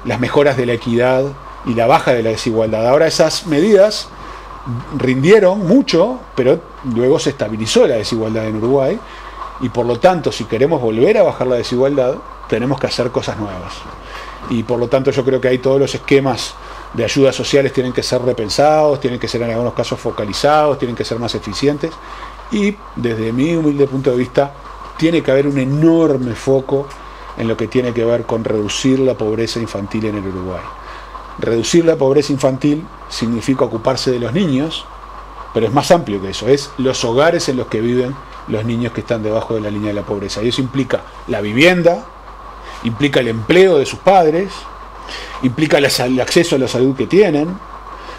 las mejoras de la equidad y la baja de la desigualdad. Ahora esas medidas rindieron mucho, pero luego se estabilizó la desigualdad en Uruguay y por lo tanto, si queremos volver a bajar la desigualdad, tenemos que hacer cosas nuevas. Y por lo tanto yo creo que ahí todos los esquemas de ayudas sociales tienen que ser repensados, tienen que ser en algunos casos focalizados, tienen que ser más eficientes y desde mi humilde punto de vista tiene que haber un enorme foco en lo que tiene que ver con reducir la pobreza infantil en el Uruguay. Reducir la pobreza infantil significa ocuparse de los niños, pero es más amplio que eso, es los hogares en los que viven los niños que están debajo de la línea de la pobreza. Y eso implica la vivienda, implica el empleo de sus padres, implica el acceso a la salud que tienen.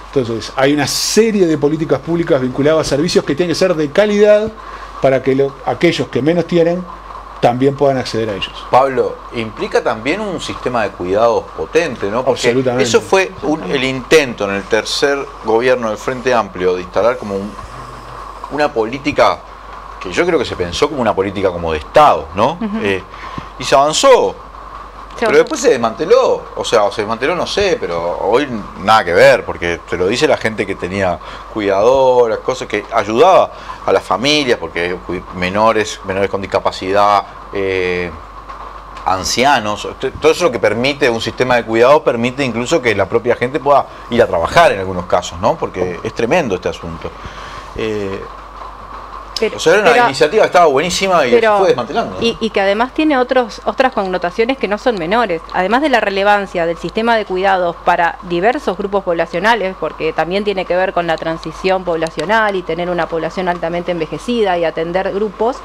Entonces hay una serie de políticas públicas vinculadas a servicios que tienen que ser de calidad para que aquellos que menos tienen también puedan acceder a ellos. Pablo, implica también un sistema de cuidados potente, ¿no? Porque absolutamente. Eso fue el intento en el tercer gobierno del Frente Amplio de instalar como una política que yo creo que se pensó como una política como de Estado, ¿no? Y se avanzó. Pero después se desmanteló, o sea, se desmanteló no sé, pero hoy nada que ver, porque te lo dice la gente que tenía cuidadoras, cosas que ayudaba a las familias, porque menores con discapacidad, ancianos, todo eso lo que permite un sistema de cuidados, permite incluso que la propia gente pueda ir a trabajar en algunos casos, ¿no? Porque es tremendo este asunto. O sea, era una iniciativa que estaba buenísima y se fue desmantelando, ¿no? Y que además tiene otras connotaciones que no son menores. Además de la relevancia del sistema de cuidados para diversos grupos poblacionales, porque también tiene que ver con la transición poblacional y tener una población altamente envejecida y atender grupos,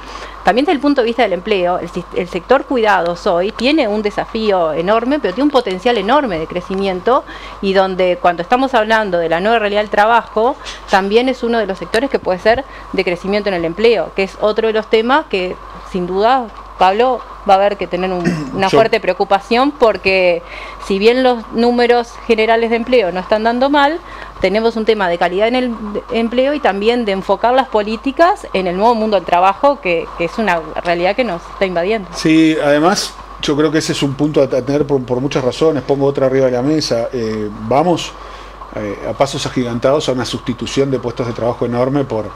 también desde el punto de vista del empleo, el sector cuidados hoy tiene un desafío enorme, pero tiene un potencial enorme de crecimiento y donde cuando estamos hablando de la nueva realidad del trabajo, también es uno de los sectores que puede ser de crecimiento en el empleo, que es otro de los temas que sin duda Pablo va a haber que tener una fuerte preocupación, porque si bien los números generales de empleo no están dando mal, tenemos un tema de calidad en el empleo y también de enfocar las políticas en el nuevo mundo del trabajo, que es una realidad que nos está invadiendo. Sí, además yo creo que ese es un punto a tener por muchas razones. Pongo otra arriba de la mesa. Vamos a pasos agigantados a una sustitución de puestos de trabajo enorme por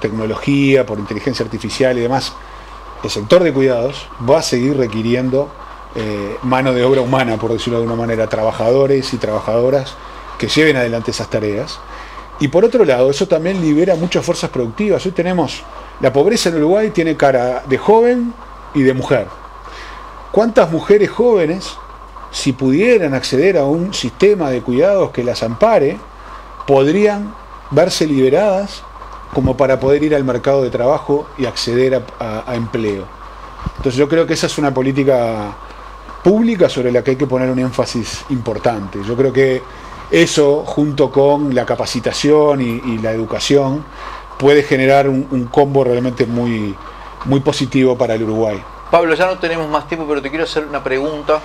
tecnología, por inteligencia artificial y demás. El sector de cuidados va a seguir requiriendo mano de obra humana, por decirlo de alguna manera, trabajadores y trabajadoras que lleven adelante esas tareas. Y por otro lado, eso también libera muchas fuerzas productivas. Hoy tenemos, la pobreza en Uruguay tiene cara de joven y de mujer. ¿Cuántas mujeres jóvenes, si pudieran acceder a un sistema de cuidados que las ampare, podrían verse liberadas como para poder ir al mercado de trabajo y acceder a empleo? Entonces yo creo que esa es una política pública sobre la que hay que poner un énfasis importante. Yo creo que eso, junto con la capacitación y la educación, puede generar un combo realmente muy, muy positivo para el Uruguay. Pablo, ya no tenemos más tiempo, pero te quiero hacer una pregunta,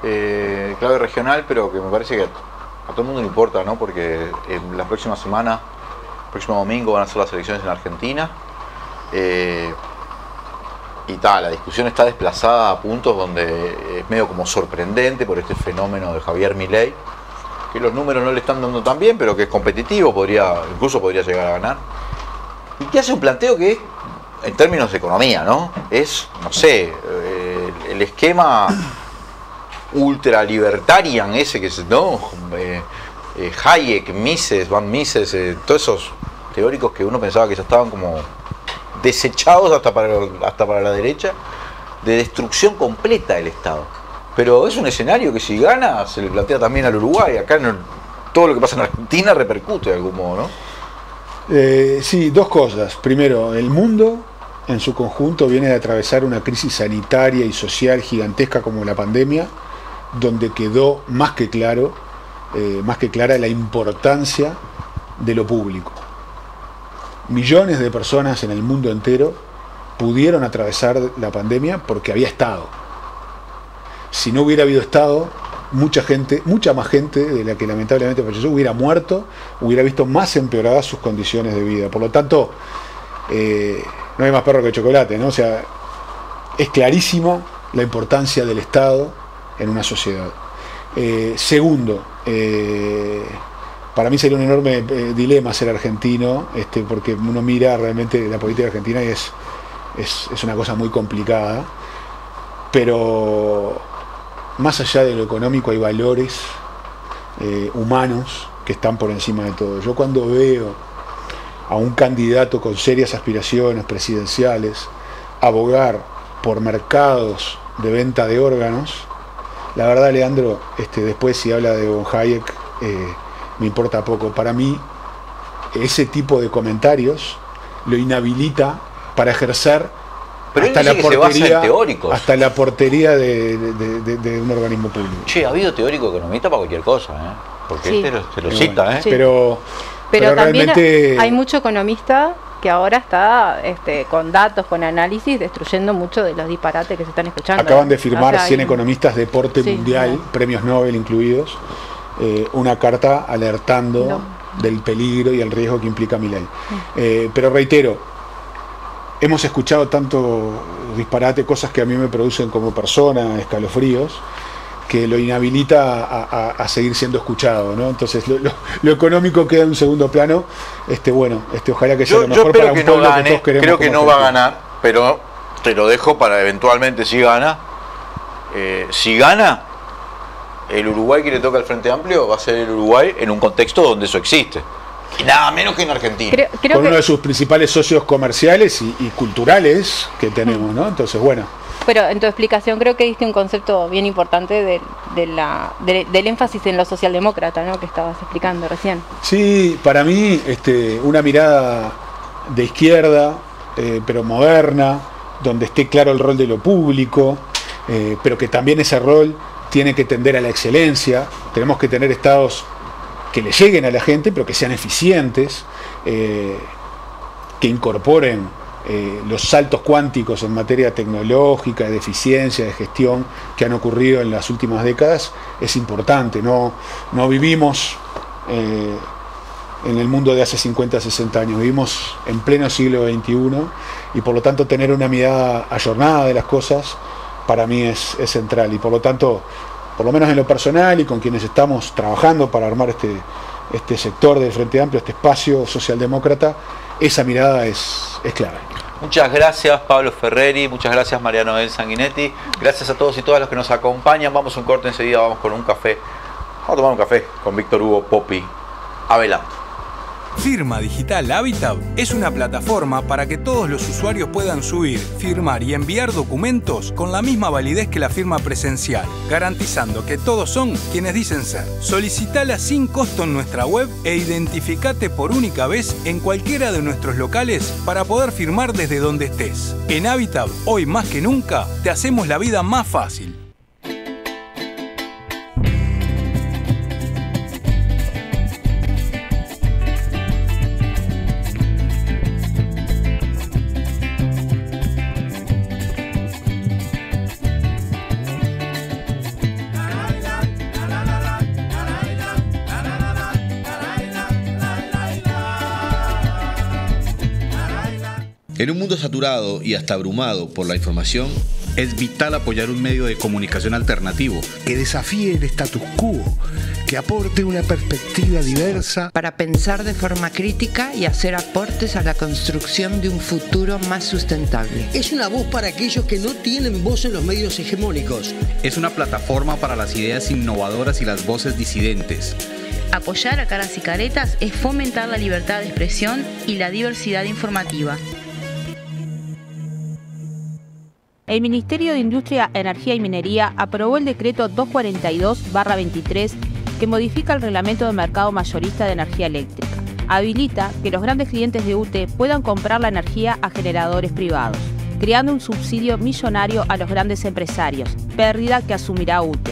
clave regional, pero que me parece que a todo el mundo le importa, ¿no? Porque la próxima semana, el próximo domingo, van a ser las elecciones en Argentina. Y la discusión está desplazada a puntos donde es medio como sorprendente por este fenómeno de Javier Milei, que los números no le están dando tan bien, pero que es competitivo, incluso podría llegar a ganar. Y que hace un planteo que, en términos de economía, ¿no? Es, no sé, el esquema ultralibertarian ese que es, ¿no? Hayek, Mises, Van Mises, todos esos teóricos que uno pensaba que ya estaban como desechados hasta para la derecha, de destrucción completa del Estado. Pero es un escenario que si gana se le plantea también al Uruguay. Acá todo lo que pasa en Argentina repercute de algún modo, ¿no? Sí, dos cosas. Primero, el mundo en su conjunto viene de atravesar una crisis sanitaria y social gigantesca como la pandemia, donde quedó más que clara la importancia de lo público. Millones de personas en el mundo entero pudieron atravesar la pandemia porque había Estado. Si no hubiera habido Estado, mucha más gente de la que lamentablemente falleció hubiera muerto, hubiera visto más empeoradas sus condiciones de vida. Por lo tanto, no hay más perro que chocolate, ¿no? O sea, es clarísima la importancia del Estado en una sociedad. Segundo, para mí sería un enorme dilema ser argentino, porque uno mira realmente la política argentina y es una cosa muy complicada, pero más allá de lo económico hay valores humanos que están por encima de todo. Yo cuando veo a un candidato con serias aspiraciones presidenciales abogar por mercados de venta de órganos, la verdad, Leandro, después si habla de von Hayek, me importa poco. Para mí, ese tipo de comentarios lo inhabilita para ejercer hasta la portería de un organismo público. Che, ha habido teórico economista para cualquier cosa, porque sí. Se lo cita, Sí. Pero también realmente hay mucho economista que ahora está con datos, con análisis, destruyendo mucho de los disparates que se están escuchando. Acaban de firmar 100 economistas de porte mundial, premios Nobel incluidos, una carta alertando del peligro y el riesgo que implica Milei. Pero reitero, hemos escuchado tanto disparate, cosas que a mí me producen como persona escalofríos, que lo inhabilita a seguir siendo escuchado, ¿no? Entonces lo económico queda en un segundo plano. Ojalá que sea lo mejor para un pueblo que todos queremos. Creo que no va a ganar, pero te lo dejo para eventualmente si gana. Si gana, el Uruguay que le toca al Frente Amplio va a ser el Uruguay en un contexto donde eso existe. Y nada menos que en Argentina. Con uno de sus principales socios comerciales y culturales que tenemos, ¿no? Entonces, bueno. Pero en tu explicación creo que diste un concepto bien importante del énfasis en lo socialdemócrata, ¿no? Que estabas explicando recién. Sí, para mí una mirada de izquierda, pero moderna, donde esté claro el rol de lo público, pero que también ese rol tiene que tender a la excelencia. Tenemos que tener estados que le lleguen a la gente, pero que sean eficientes, que incorporen los saltos cuánticos en materia tecnológica, de eficiencia, de gestión que han ocurrido en las últimas décadas. Es importante. No vivimos en el mundo de hace 50, 60 años, vivimos en pleno siglo XXI y por lo tanto tener una mirada ayornada de las cosas para mí es central, y por lo tanto, por lo menos en lo personal y con quienes estamos trabajando para armar este sector del Frente Amplio, este espacio socialdemócrata, esa mirada es clave. Muchas gracias Pablo Ferreri, muchas gracias Mariano del Sanguinetti, gracias a todos y todas los que nos acompañan. Vamos a un corte enseguida, vamos con un café, vamos a tomar un café con Víctor Hugo Poppi Avelán. Firma Digital Habitat es una plataforma para que todos los usuarios puedan subir, firmar y enviar documentos con la misma validez que la firma presencial, garantizando que todos son quienes dicen ser. Solicitala sin costo en nuestra web e identificate por única vez en cualquiera de nuestros locales para poder firmar desde donde estés. En Habitat, hoy más que nunca, te hacemos la vida más fácil. En un mundo saturado y hasta abrumado por la información, es vital apoyar un medio de comunicación alternativo que desafíe el status quo, que aporte una perspectiva diversa para pensar de forma crítica y hacer aportes a la construcción de un futuro más sustentable. Es una voz para aquellos que no tienen voz en los medios hegemónicos. Es una plataforma para las ideas innovadoras y las voces disidentes. Apoyar a Caras y Caretas es fomentar la libertad de expresión y la diversidad informativa. El Ministerio de Industria, Energía y Minería aprobó el decreto 242/23 que modifica el reglamento de mercado mayorista de energía eléctrica. Habilita que los grandes clientes de UTE puedan comprar la energía a generadores privados, creando un subsidio millonario a los grandes empresarios, pérdida que asumirá UTE.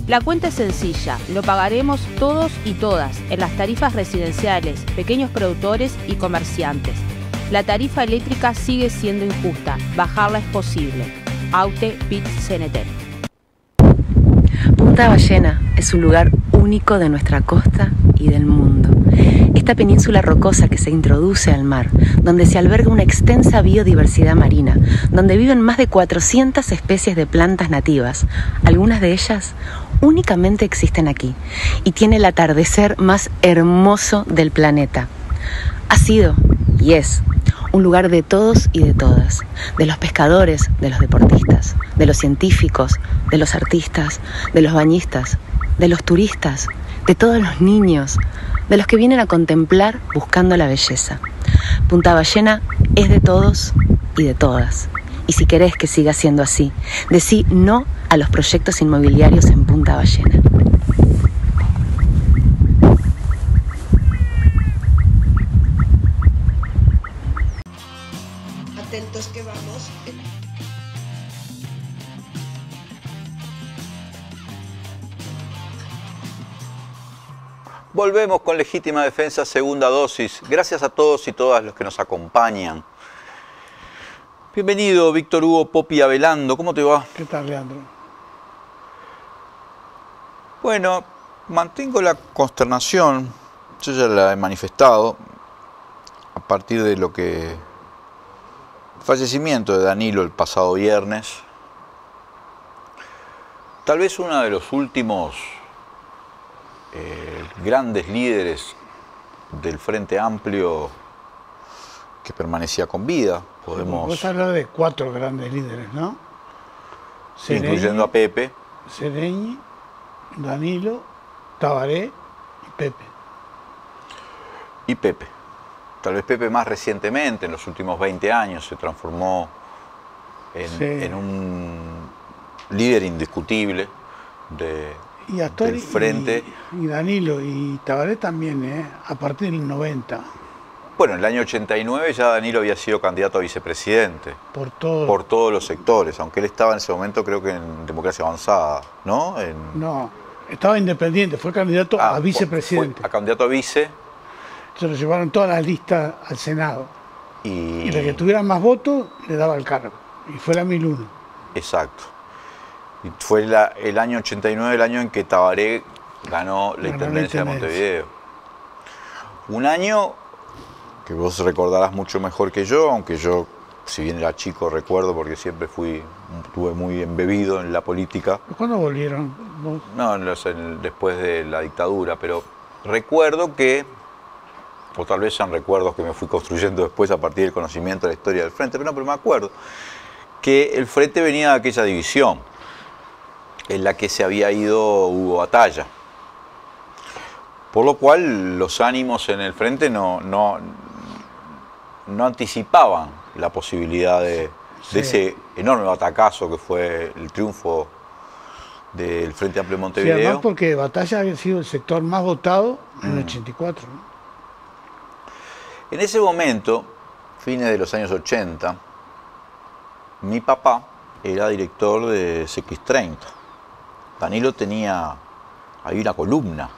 La cuenta es sencilla, lo pagaremos todos y todas en las tarifas residenciales, pequeños productores y comerciantes. La tarifa eléctrica sigue siendo injusta, bajarla es posible. AUTE PIT-CNT. Punta Ballena es un lugar único de nuestra costa y del mundo. Esta península rocosa que se introduce al mar, donde se alberga una extensa biodiversidad marina, donde viven más de 400 especies de plantas nativas, algunas de ellas únicamente existen aquí, y tiene el atardecer más hermoso del planeta. Ha sido y es un lugar de todos y de todas, de los pescadores, de los deportistas, de los científicos, de los artistas, de los bañistas, de los turistas, de todos los niños, de los que vienen a contemplar buscando la belleza. Punta Ballena es de todos y de todas. Y si querés que siga siendo así, decí no a los proyectos inmobiliarios en Punta Ballena. Atentos que vamos. Volvemos con Legítima Defensa, segunda dosis. Gracias a todos y todas los que nos acompañan. Bienvenido, Víctor Hugo Popi Avelando. ¿Cómo te va? ¿Qué tal, Leandro? Bueno, mantengo la consternación. Yo ya la he manifestado a partir de lo que... el fallecimiento de Danilo el pasado viernes. Tal vez uno de los últimos grandes líderes del Frente Amplio que permanecía con vida. Vos hablas de 4 grandes líderes, ¿no? Sereñi, incluyendo a Pepe. Sereñi, Danilo, Tabaré y Pepe. Y Pepe. Tal vez Pepe más recientemente, en los últimos 20 años, se transformó en un líder indiscutible del Frente. Y Danilo y Tabaré también, a partir del 90. Bueno, en el año 89 ya Danilo había sido candidato a vicepresidente. Por todos los sectores, aunque él estaba en ese momento creo que en Democracia Avanzada, ¿no? No, estaba independiente, fue candidato a vicepresidente. A candidato a vice. Se lo llevaron todas las listas al Senado. Y la que tuviera más votos le daba el cargo. Y fue la 1001. Exacto. Y fue el año 89 el año en que Tabaré ganó la Intendencia de Montevideo. Un año que vos recordarás mucho mejor que yo, aunque yo, si bien era chico, recuerdo porque siempre estuve muy embebido en la política. ¿Cuándo volvieron? ¿Vos? No, después de la dictadura, pero recuerdo que, o tal vez sean recuerdos que me fui construyendo después a partir del conocimiento de la historia del Frente, pero me acuerdo que el Frente venía de aquella división en la que se había ido Hugo Batalla. Por lo cual los ánimos en el Frente no anticipaban la posibilidad de ese enorme batacazo que fue el triunfo del Frente Amplio de Montevideo. Sí, además porque Batalla había sido el sector más votado en el 84. ¿no? En ese momento, fines de los años 80, mi papá era director de CX30. Danilo había una columna,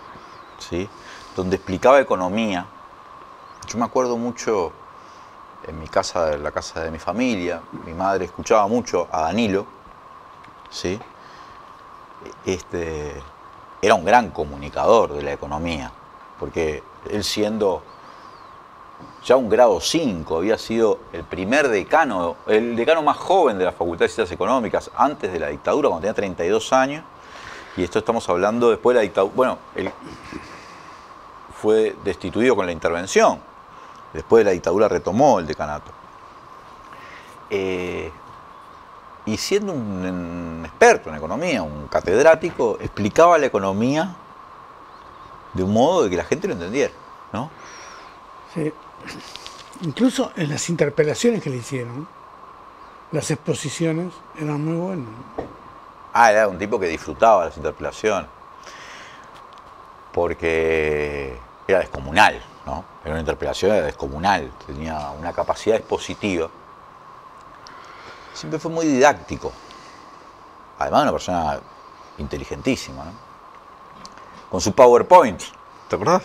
¿sí?, donde explicaba economía. Yo me acuerdo mucho en la casa de mi familia, mi madre escuchaba mucho a Danilo, ¿sí? Era un gran comunicador de la economía, porque él, siendo ya un grado 5, había sido el primer decano, el decano más joven de la Facultad de Ciencias Económicas antes de la dictadura, cuando tenía 32 años, y esto estamos hablando después de la dictadura. Bueno, él fue destituido con la intervención, después de la dictadura retomó el decanato. Y siendo un experto en economía, un catedrático, explicaba la economía de un modo de que la gente lo entendiera, ¿no? Sí. Incluso en las interpelaciones que le hicieron, las exposiciones eran muy buenas. Ah, era un tipo que disfrutaba las interpelaciones. Porque era descomunal, ¿no? Era una interpelación, era descomunal. Tenía una capacidad expositiva. Siempre fue muy didáctico. Además, una persona inteligentísima, ¿no? Con su PowerPoint, ¿te acordás?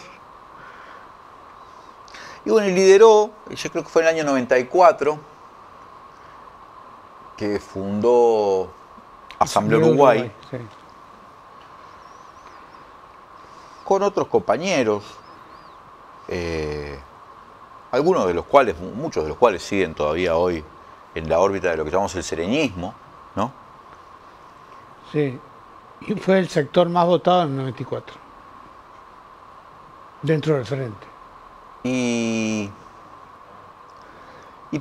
Y bueno, lideró, yo creo que fue en el año 94, que fundó Asamblea Uruguay, sí. Con otros compañeros, algunos de los cuales, muchos de los cuales siguen todavía hoy en la órbita de lo que llamamos el sereñismo, ¿no? Sí, y fue el sector más votado en el 94, dentro del frente. Y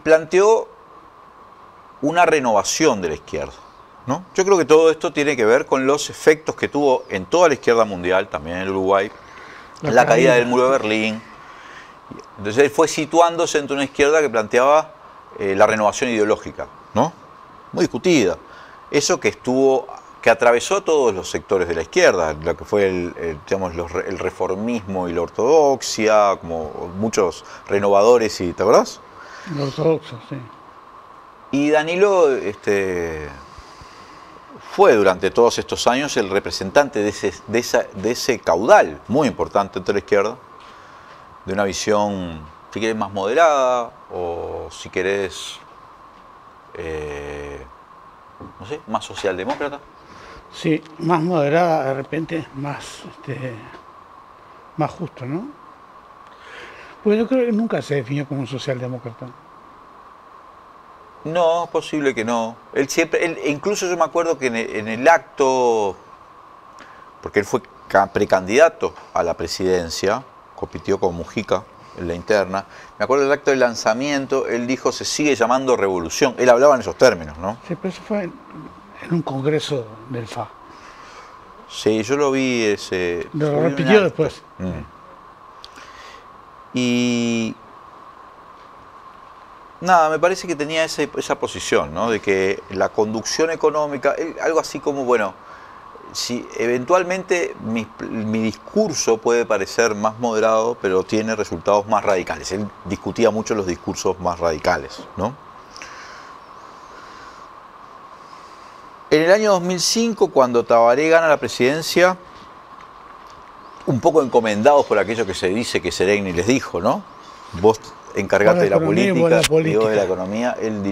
planteó una renovación de la izquierda, ¿no? Yo creo que todo esto tiene que ver con los efectos que tuvo en toda la izquierda mundial, también en el Uruguay, la caída del muro de Berlín. Entonces él fue situándose entre una izquierda que planteaba la renovación ideológica, ¿no? Muy discutida. Eso que atravesó todos los sectores de la izquierda, lo que fue el reformismo y la ortodoxia, como muchos renovadores, ¿te acordás? Los ortodoxos, sí. Y Danilo fue durante todos estos años el representante de ese caudal muy importante entre la izquierda, de una visión, si querés, más moderada, o si querés, no sé, más socialdemócrata. Sí, más moderada, de repente, más justo, ¿no? Pues yo creo que nunca se definió como un socialdemócrata. No, es posible que no. Incluso yo me acuerdo que en el acto, porque él fue precandidato a la presidencia, compitió con Mujica en la interna, me acuerdo del acto de lanzamiento, él dijo, se sigue llamando revolución. Él hablaba en esos términos, ¿no? Sí, pero eso fue en un congreso del FA. Sí, yo lo vi ese... Lo repitió después. Y... nada, me parece que tenía esa posición, ¿no? De que la conducción económica, algo así como, bueno, si eventualmente mi discurso puede parecer más moderado, pero tiene resultados más radicales. Él discutía mucho los discursos más radicales, ¿no? En el año 2005, cuando Tabaré gana la presidencia, un poco encomendados por aquello que se dice que Seregni les dijo, ¿no? Vos encargate de la política, yo de la economía. Él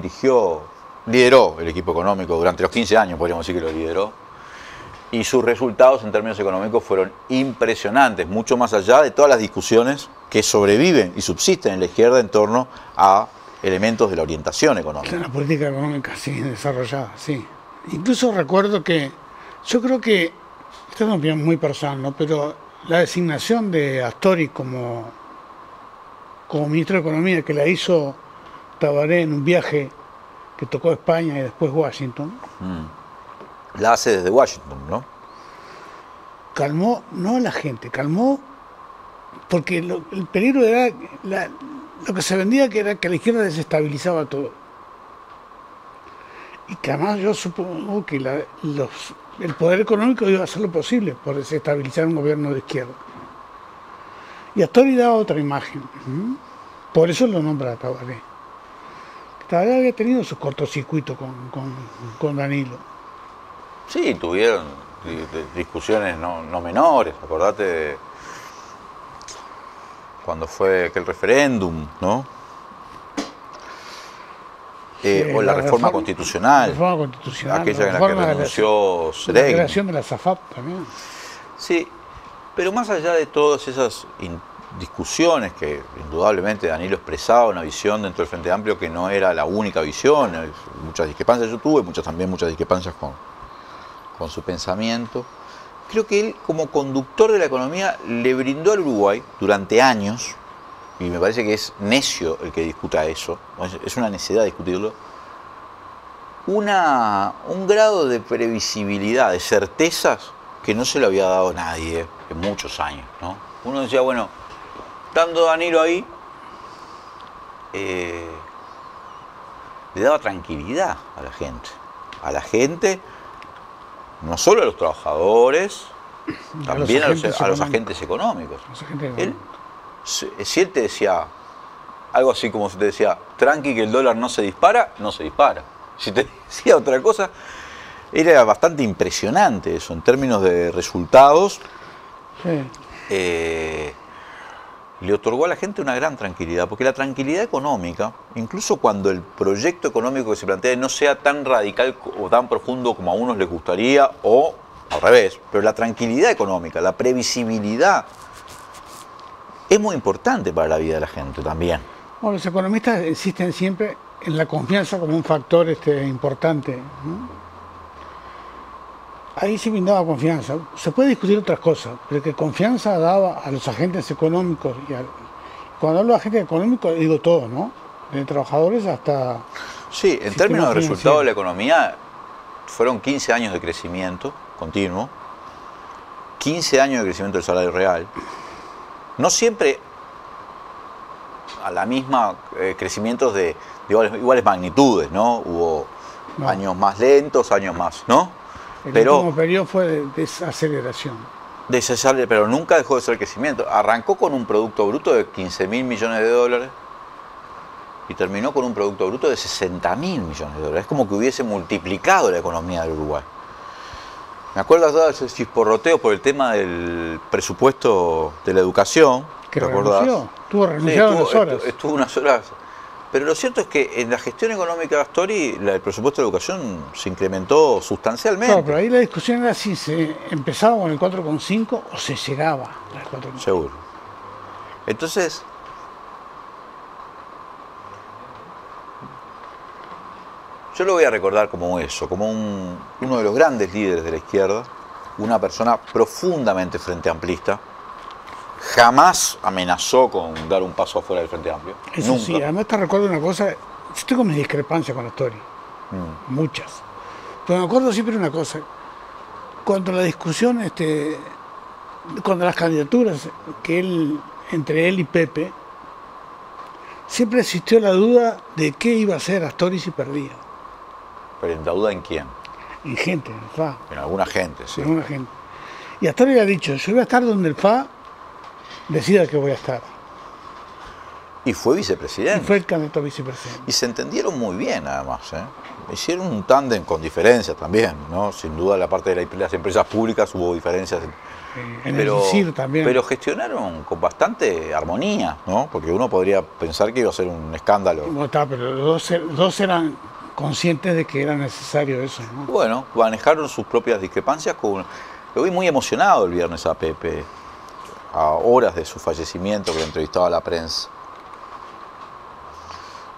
lideró el equipo económico durante los 15 años, podríamos decir que lo lideró. Y sus resultados en términos económicos fueron impresionantes, mucho más allá de todas las discusiones que sobreviven y subsisten en la izquierda en torno a elementos de la orientación económica. La política económica, sí, desarrollada, sí. Incluso recuerdo que, yo creo que, esto es una opinión muy personal, ¿no? Pero la designación de Astori como ministro de Economía, que la hizo Tabaré en un viaje que tocó España y después Washington. La hace desde Washington, ¿no? Calmó, no a la gente, calmó, porque el peligro era, lo que se vendía que era que la izquierda desestabilizaba todo. Y que además yo supongo que el poder económico iba a hacer lo posible por desestabilizar un gobierno de izquierda. Y Astori daba otra imagen. Por eso lo nombra Tabaré. Tabaré había tenido sus cortocircuitos con Danilo. Sí, tuvieron discusiones no menores. Acordate de cuando fue aquel referéndum, ¿no? O la reforma constitucional. Aquella en la que renunció Seregni. La creación de la SAFAP también. Sí, pero más allá de todas esas discusiones que indudablemente Danilo expresaba una visión dentro del Frente Amplio que no era la única visión, muchas discrepancias yo tuve, muchas discrepancias con su pensamiento. Creo que él, como conductor de la economía, le brindó al Uruguay durante años, y me parece que es necio el que discuta eso, es una necedad discutirlo, un grado de previsibilidad, de certezas que no se lo había dado nadie en muchos años, ¿no? Uno decía, bueno, estando Danilo ahí, le daba tranquilidad a la gente. A la gente, no solo a los trabajadores, también a los agentes económicos. Si él te decía algo así como si te decía, tranqui que el dólar no se dispara, no se dispara. Si te decía otra cosa, era bastante impresionante eso en términos de resultados. Le otorgó a la gente una gran tranquilidad, porque la tranquilidad económica, incluso cuando el proyecto económico que se plantea no sea tan radical o tan profundo como a unos les gustaría, o al revés, pero la tranquilidad económica, la previsibilidad, es muy importante para la vida de la gente también. Bueno, los economistas insisten siempre en la confianza como un factor importante, ¿no? Ahí sí brindaba confianza. Se puede discutir otras cosas, pero que confianza daba a los agentes económicos. Cuando hablo de agentes económicos, digo todo, ¿no? De trabajadores hasta... Sí, en términos de resultado de la economía, fueron 15 años de crecimiento continuo, 15 años de crecimiento del salario real. No siempre a la misma crecimientos de iguales magnitudes, ¿no? Hubo años más lentos, años más, ¿no? El último periodo fue de desaceleración. Pero nunca dejó de ser crecimiento. Arrancó con un Producto Bruto de 15.000 millones de dólares y terminó con un Producto Bruto de 60.000 millones de dólares. Es como que hubiese multiplicado la economía del Uruguay. Me acuerdo de ese chisporroteo por el tema del presupuesto de la educación. ¿Te acordás? Estuvo renunciado unas horas. Estuvo unas horas. Pero lo cierto es que en la gestión económica de Astori, el presupuesto de educación se incrementó sustancialmente. Claro, pero ahí la discusión era si se empezaba con el 4,5 o se llegaba al 4,5. Seguro. Entonces, yo lo voy a recordar como eso, como uno de los grandes líderes de la izquierda, una persona profundamente frente amplista. Jamás amenazó con dar un paso afuera del Frente Amplio. Eso nunca. Sí, además te recuerdo una cosa, yo tengo mis discrepancias con Astori, muchas. Pero me acuerdo siempre una cosa, cuando la discusión, cuando las candidaturas entre él y Pepe, siempre existió la duda de qué iba a hacer Astori si perdía. ¿Pero en duda en quién? En gente, en el FA. En alguna gente, sí. En alguna gente. Y Astori le ha dicho, yo voy a estar donde el FA decida que voy a estar. Y fue vicepresidente. Y fue el candidato a vicepresidente. Y se entendieron muy bien, además. Hicieron un tándem con diferencias también, ¿no? Sin duda, la parte de las empresas públicas hubo diferencias. El CIR también. Pero gestionaron con bastante armonía, ¿no? Porque uno podría pensar que iba a ser un escándalo. No está, pero los dos eran conscientes de que era necesario eso, ¿no? Bueno, manejaron sus propias discrepancias. Lo vi muy emocionado el viernes a Pepe, a horas de su fallecimiento, que lo entrevistaba a la prensa.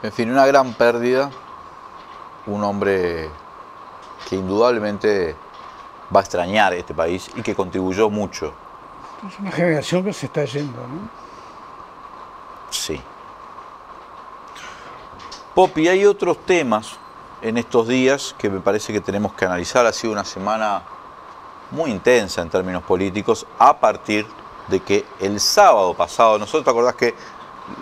En fin, una gran pérdida, un hombre que indudablemente va a extrañar este país y que contribuyó mucho. Es una generación que se está yendo, ¿no? Sí. Popi, hay otros temas en estos días que me parece que tenemos que analizar. Ha sido una semana muy intensa en términos políticos, a partir de que el sábado pasado, nosotros te acordás que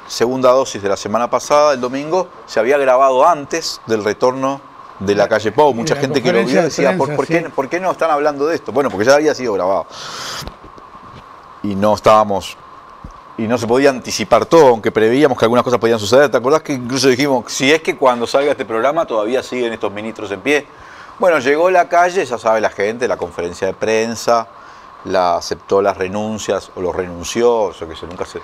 segunda dosis de la semana pasada, el domingo, se había grabado antes del retorno de la calle Pou. Mucha gente que lo vio decía, ¿por qué no están hablando de esto? Bueno, porque ya había sido grabado. Y no se podía anticipar todo, aunque preveíamos que algunas cosas podían suceder. ¿Te acordás que incluso dijimos, si es que cuando salga este programa todavía siguen estos ministros en pie? Bueno, llegó la calle, ya sabe la gente, la conferencia de prensa, aceptó las renuncias o los renunció, yo que sé, nunca sé.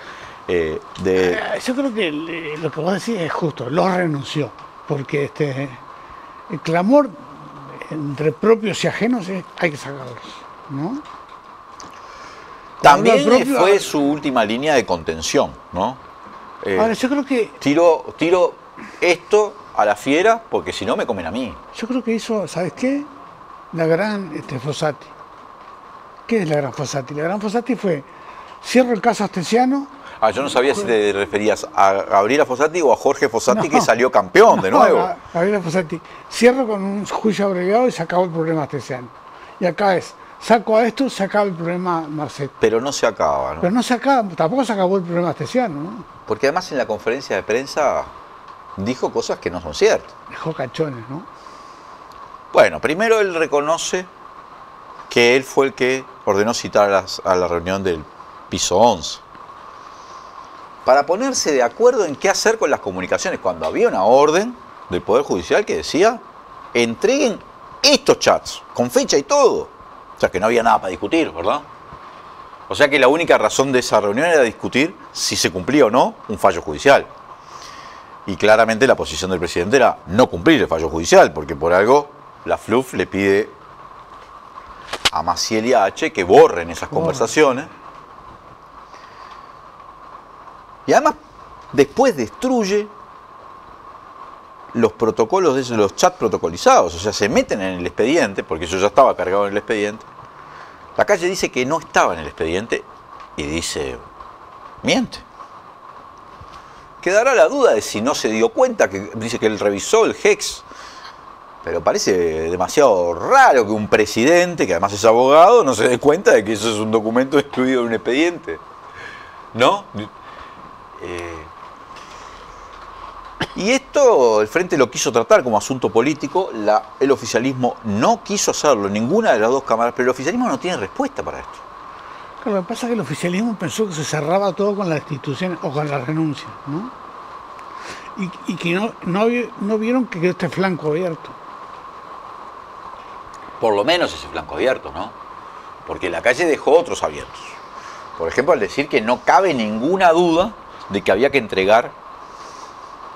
Yo creo que lo que vos decís es justo, los renunció, porque el clamor entre propios y ajenos hay que sacarlos, ¿no? También fue su última línea de contención, ¿no? Ahora, yo creo que... Tiro esto a la fiera porque si no me comen a mí. Yo creo que hizo, ¿sabes qué? La gran Fossati. ¿Qué es la gran Fossati? La gran Fossati fue, cierro el caso Astesiano. Yo no sabía si te referías a Gabriela Fossati o a Jorge Fossati, que salió campeón de nuevo. A Gabriela Fossati. Cierro con un juicio abreviado y se acabó el problema Astesiano. Y acá saco a esto, se acaba el problema Marcet. Pero no se acaba, ¿no? Pero no se acaba, tampoco se acabó el problema Astesiano, ¿no? Porque además en la conferencia de prensa dijo cosas que no son ciertas. Dejó cachones, ¿no? Bueno, primero él reconoce que él fue el que ordenó citar a la reunión del piso 11. Para ponerse de acuerdo en qué hacer con las comunicaciones, cuando había una orden del Poder Judicial que decía, entreguen estos chats, con fecha y todo. O sea, que no había nada para discutir, ¿verdad? O sea que la única razón de esa reunión era discutir si se cumplía o no un fallo judicial. Y claramente la posición del presidente era no cumplir el fallo judicial, porque por algo la FLUF le pide a Maciel y a H que borren esas conversaciones. Y además, después destruye los protocolos de los chats protocolizados. O sea, se meten en el expediente, porque eso ya estaba cargado en el expediente. La Calle dice que no estaba en el expediente y dice, miente. Quedará la duda de si no se dio cuenta, que dice que él revisó el Hex. Pero parece demasiado raro que un presidente, que además es abogado, no se dé cuenta de que eso es un documento excluido de un expediente. ¿No? Y esto el Frente lo quiso tratar como asunto político, el oficialismo no quiso hacerlo, ninguna de las dos cámaras, pero el oficialismo no tiene respuesta para esto. Claro, lo que pasa es que el oficialismo pensó que se cerraba todo con las instituciones o con la renuncia, ¿no? Y que no vieron que quedó este flanco abierto. Por lo menos ese flanco abierto, ¿no? Porque la Calle dejó otros abiertos. Por ejemplo, al decir que no cabe ninguna duda de que había que entregar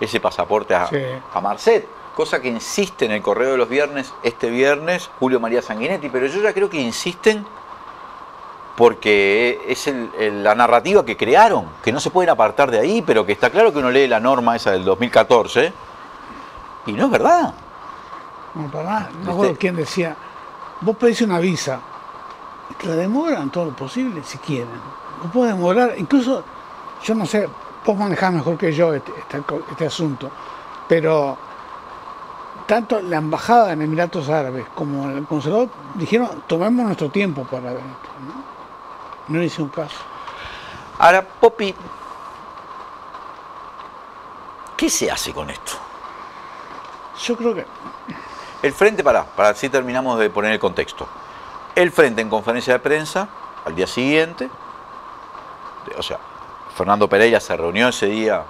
ese pasaporte a Marcet, cosa que insiste en el correo de los viernes, este viernes, Julio María Sanguinetti, pero yo ya creo que insisten porque es la narrativa que crearon, que no se pueden apartar de ahí, pero que está claro que uno lee la norma esa del 2014 y no es verdad. No, para nada. No recuerdo quién decía, vos pedís una visa, te la demoran todo lo posible si quieren. No puede demorar, incluso, yo no sé, vos manejás mejor que yo este asunto, pero tanto la embajada en Emiratos Árabes como el consulado dijeron, tomemos nuestro tiempo para ver esto, ¿no? No le hice un caso. Ahora, Popi, ¿qué se hace con esto? Yo creo que... El Frente, para así terminamos de poner el contexto. El Frente en conferencia de prensa, al día siguiente, o sea, Fernando Pereira se reunió ese día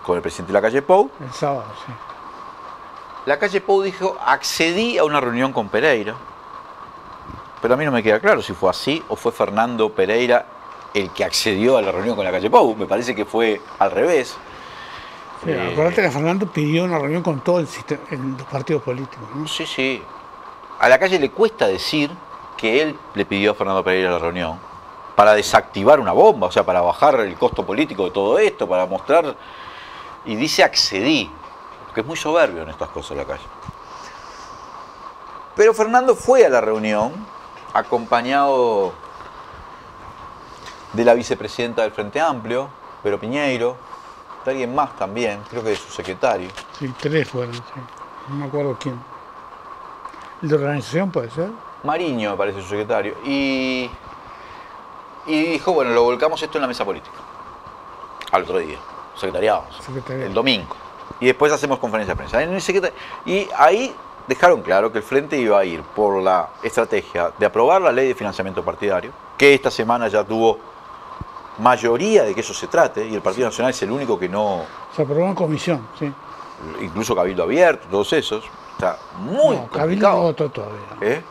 con el presidente de la Calle Pou. El sábado, sí. La Calle Pou dijo, accedí a una reunión con Pereira, pero a mí no me queda claro si fue así o fue Fernando Pereira el que accedió a la reunión con la Calle Pou. Me parece que fue al revés. Sí, acuérdate que Fernando pidió una reunión con todos los partidos políticos, ¿no? Sí, sí. A la Calle le cuesta decir que él le pidió a Fernando Pereira la reunión para desactivar una bomba, o sea, para bajar el costo político de todo esto, para mostrar... Y dice accedí, porque es muy soberbio en estas cosas la Calle. Pero Fernando fue a la reunión acompañado de la vicepresidenta del Frente Amplio, Vero Piñeiro, de alguien más también, creo que de su secretario. Sí, 3 fueron, sí. No me acuerdo quién. ¿El de organización puede ser? Mariño, me parece su secretario. Y dijo, bueno, lo volcamos esto en la mesa política. Al otro día. Secretariado. El domingo. Y después hacemos conferencia de prensa. Y ahí dejaron claro que el Frente iba a ir por la estrategia de aprobar la ley de financiamiento partidario, que esta semana ya tuvo mayoría de que eso se trate, y el Partido Nacional es el único que no... Se aprobó en comisión, sí. Incluso Cabildo Abierto, todos esos. Está muy complicado. Cabildo no votó todavía.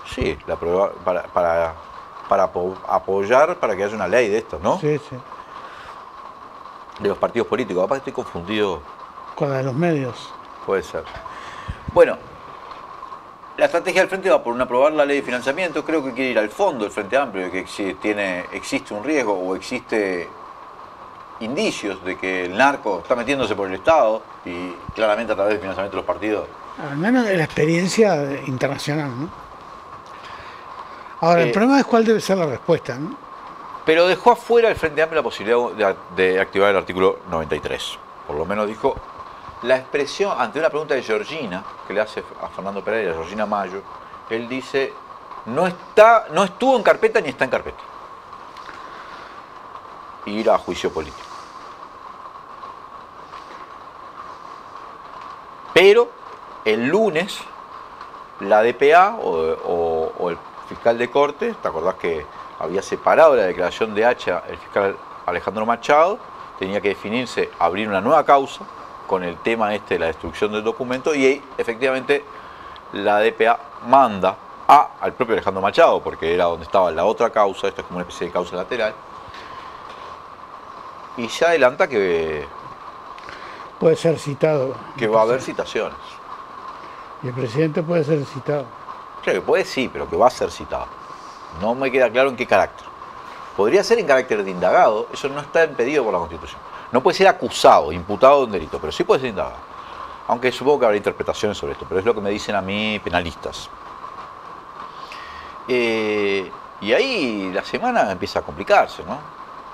Sí, la aprobó para apoyar para que haya una ley de estos, ¿no? Sí, sí. De los partidos políticos. Aparte estoy confundido. Con la de los medios. Puede ser. Bueno, la estrategia del Frente va por aprobar la ley de financiamiento. Creo que quiere ir al fondo del Frente Amplio, de que existe un riesgo o existe indicios de que el narco está metiéndose por el Estado y claramente a través del financiamiento de los partidos. Al menos de la experiencia internacional, ¿no? Ahora, el problema es cuál debe ser la respuesta, ¿no? Pero dejó afuera el Frente Amplio la posibilidad de activar el artículo 93. Por lo menos dijo la expresión, ante una pregunta de Georgina, que le hace a Fernando Pereira, Georgina Mayo, él dice, no estuvo en carpeta ni está en carpeta. Ir a juicio político. Pero el lunes la DPA o el fiscal de corte, ¿te acordás que había separado la declaración de Hacha el fiscal Alejandro Machado? Tenía que definirse, abrir una nueva causa con el tema de la destrucción del documento, y efectivamente la DPA manda al propio Alejandro Machado, porque era donde estaba la otra causa, esto es como una especie de causa lateral, y ya adelanta que puede ser citado. Que va a haber citaciones. Y el presidente puede ser citado. Claro que puede, sí, pero que va a ser citado. No me queda claro en qué carácter. Podría ser en carácter de indagado, eso no está impedido por la Constitución. No puede ser acusado, imputado de un delito, pero sí puede ser indagado. Aunque supongo que habrá interpretaciones sobre esto, pero es lo que me dicen a mí penalistas. Y ahí la semana empieza a complicarse, ¿no?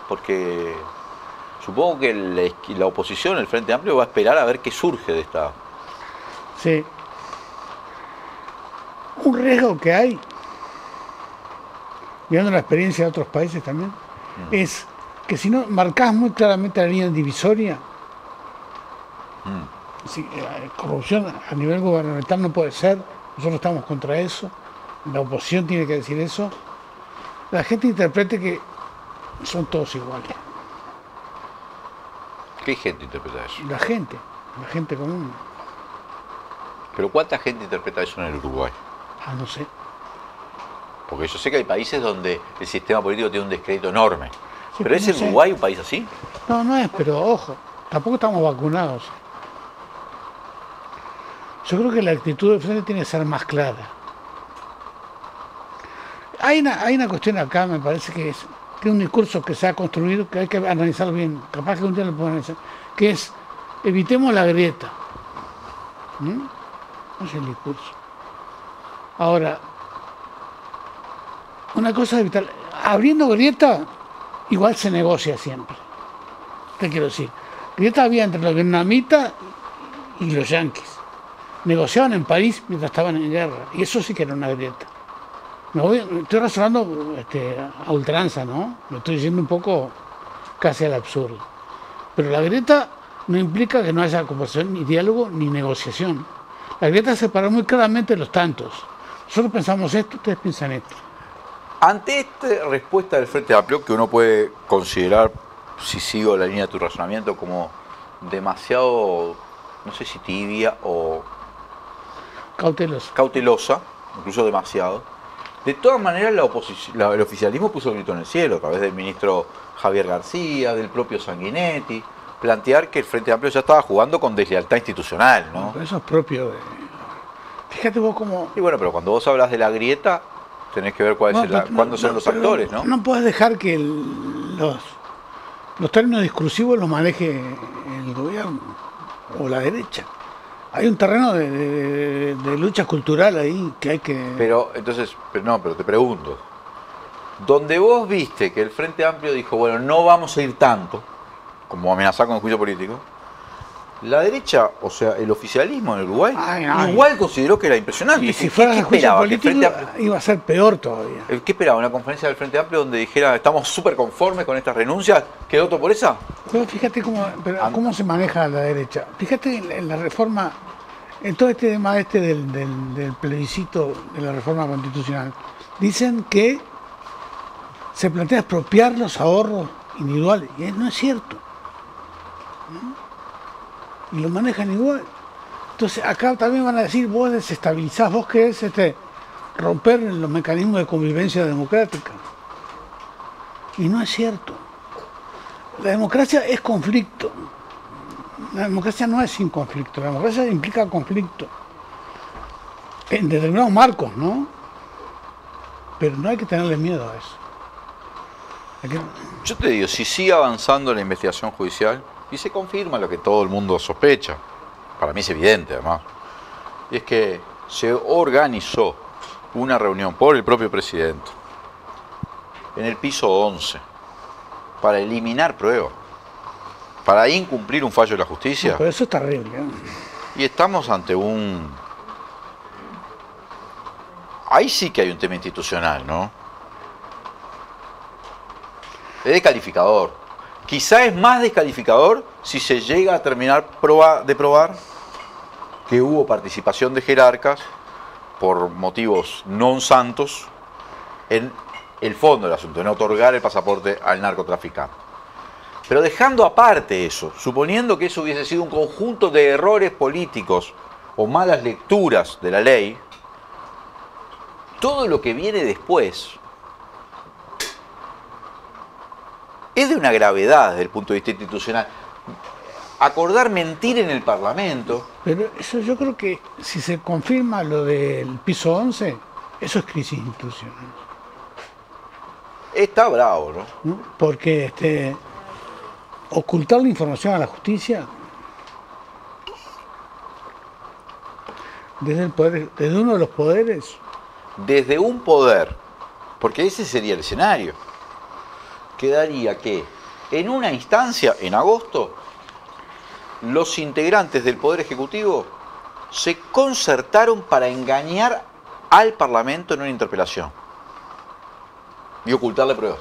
Porque supongo que la oposición, el Frente Amplio, va a esperar a ver qué surge de esta... Sí. Un riesgo que hay, viendo la experiencia de otros países también, es que si no marcás muy claramente la línea divisoria, corrupción a nivel gubernamental no puede ser, nosotros estamos contra eso, la oposición tiene que decir eso, la gente interprete que son todos iguales. ¿Qué gente interpreta eso? La gente común. ¿Pero cuánta gente interpreta eso en el Uruguay? Ah, no sé. Porque yo sé que hay países donde el sistema político tiene un descrédito enorme. Sí, ¿Pero es el Uruguay un país así? No, no es, pero ojo, tampoco estamos vacunados. Yo creo que la actitud del frente tiene que ser más clara. Hay una cuestión acá, me parece que es un discurso que se ha construido, que hay que analizarlo bien, capaz que un día lo puedo analizar, que es, evitemos la grieta. No es el discurso. Ahora, una cosa es evitar, abriendo grieta, igual se negocia siempre. ¿Qué quiero decir? Grieta había entre los vietnamitas y los yanquis. Negociaban en París mientras estaban en guerra, y eso sí que era una grieta. Estoy razonando a ultranza, ¿no? Lo estoy diciendo un poco casi al absurdo. Pero la grieta no implica que no haya conversación, ni diálogo, ni negociación. La grieta separa muy claramente los tantos. Nosotros pensamos esto, ustedes piensan esto. Ante esta respuesta del Frente Amplio, que uno puede considerar, si sigo la línea de tu razonamiento, como demasiado, no sé si tibia o... cautelosa, incluso demasiado. De todas maneras, el oficialismo puso el grito en el cielo a través del ministro Javier García, del propio Sanguinetti, plantear que el Frente Amplio ya estaba jugando con deslealtad institucional, ¿no? Pero eso es propio de... Fíjate vos cómo... Y bueno, pero cuando vos hablas de la grieta, tenés que ver cuándo son los actores, ¿no? No puedes dejar que los términos discursivos los maneje el gobierno o la derecha. Hay un terreno de lucha cultural ahí que hay que... Pero te pregunto, donde vos viste que el Frente Amplio dijo, bueno, no vamos a ir tanto, como amenazar con el juicio político, la derecha, o sea, el oficialismo en Uruguay, igual consideró que era impresionante. Y si fuera el juicio político iba a ser peor todavía. ¿Qué esperaba? ¿Una conferencia del Frente Amplio donde dijera, estamos súper conformes con estas renuncias? ¿Quedó otro por esa? Pero fíjate cómo se maneja la derecha. Fíjate en la reforma, en todo este tema del plebiscito de la reforma constitucional. Dicen que se plantea expropiar los ahorros individuales. Y no es cierto. ¿No? Y lo manejan igual. Entonces acá también van a decir, vos desestabilizás, vos querés romper los mecanismos de convivencia democrática. Y no es cierto. La democracia es conflicto. La democracia no es sin conflicto. La democracia implica conflicto. En determinados marcos, ¿no? Pero no hay que tenerle miedo a eso. Yo te digo, si sigue avanzando la investigación judicial, y se confirma lo que todo el mundo sospecha, para mí es evidente además, y es que se organizó una reunión por el propio presidente en el piso 11 para eliminar pruebas, para incumplir un fallo de la justicia. No, pero eso es terrible, ¿eh? Y estamos ante ahí sí que hay un tema institucional, ¿no? Es descalificador. Quizá es más descalificador si se llega a terminar de probar que hubo participación de jerarcas por motivos non santos en el fondo del asunto, en otorgar el pasaporte al narcotraficante. Pero dejando aparte eso, suponiendo que eso hubiese sido un conjunto de errores políticos o malas lecturas de la ley, todo lo que viene después es de una gravedad desde el punto de vista institucional. Acordar mentir en el Parlamento. Pero eso yo creo que si se confirma lo del piso 11, eso es crisis institucional. Está bravo, ¿no? Porque ocultar la información a la justicia desde el poder, desde uno de los poderes. Desde un poder, porque ese sería el escenario. Quedaría que en una instancia, en agosto, los integrantes del Poder Ejecutivo se concertaron para engañar al Parlamento en una interpelación y ocultarle pruebas.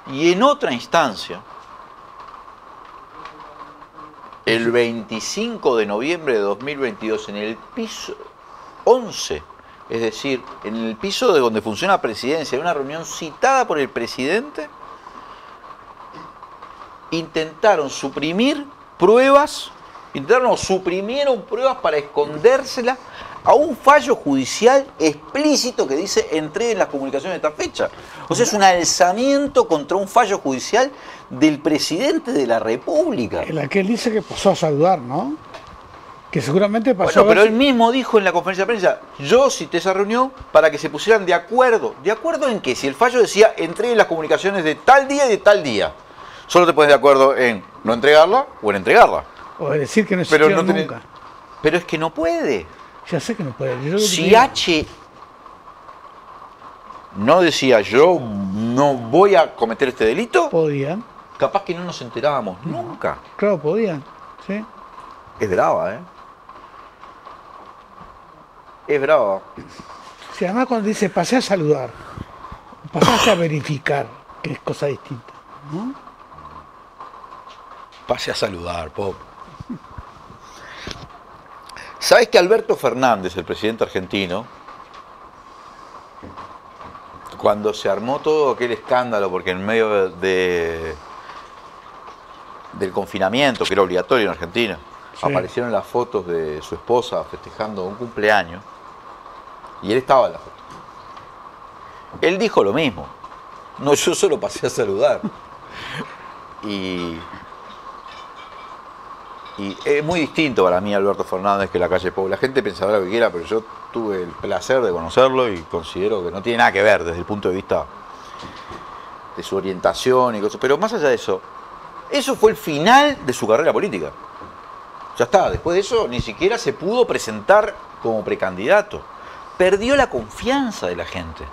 Y en otra instancia, el 25 de noviembre de 2022, en el piso 11, es decir, en el piso de donde funciona la presidencia, en una reunión citada por el presidente, suprimieron pruebas para escondérselas a un fallo judicial explícito que dice entreguen las comunicaciones de esta fecha. O sea, es un alzamiento contra un fallo judicial del presidente de la República. En la que él dice que pasó a saludar, ¿no? Que seguramente pasó. Bueno, pero él mismo dijo en la conferencia de prensa, yo cité esa reunión para que se pusieran de acuerdo. ¿De acuerdo en qué? Si el fallo decía entreguen las comunicaciones de tal día y de tal día. Solo te pones de acuerdo en no entregarla o en entregarla. O decir que no existió nunca. Pero es que no puede. Ya sé que no puede. Si H no decía yo no voy a cometer este delito, podían. Capaz que no nos enterábamos nunca. Claro, podían. Sí. Es brava, ¿eh? Es brava. Si además cuando dice pasé a saludar, pasaste a verificar, que es cosa distinta, ¿no? Pase a saludar, Pop. ¿Sabes que Alberto Fernández, el presidente argentino, cuando se armó todo aquel escándalo, porque en medio del confinamiento, que era obligatorio en Argentina, sí, aparecieron las fotos de su esposa festejando un cumpleaños, y él estaba en la foto. Él dijo lo mismo. No, yo solo pasé a saludar. Y es muy distinto para mí Alberto Fernández que la calle Pou. La gente pensará lo que quiera, pero yo tuve el placer de conocerlo y considero que no tiene nada que ver desde el punto de vista de su orientación y cosas. Pero más allá de eso, eso fue el final de su carrera política. Ya está, después de eso ni siquiera se pudo presentar como precandidato. Perdió la confianza de la gente.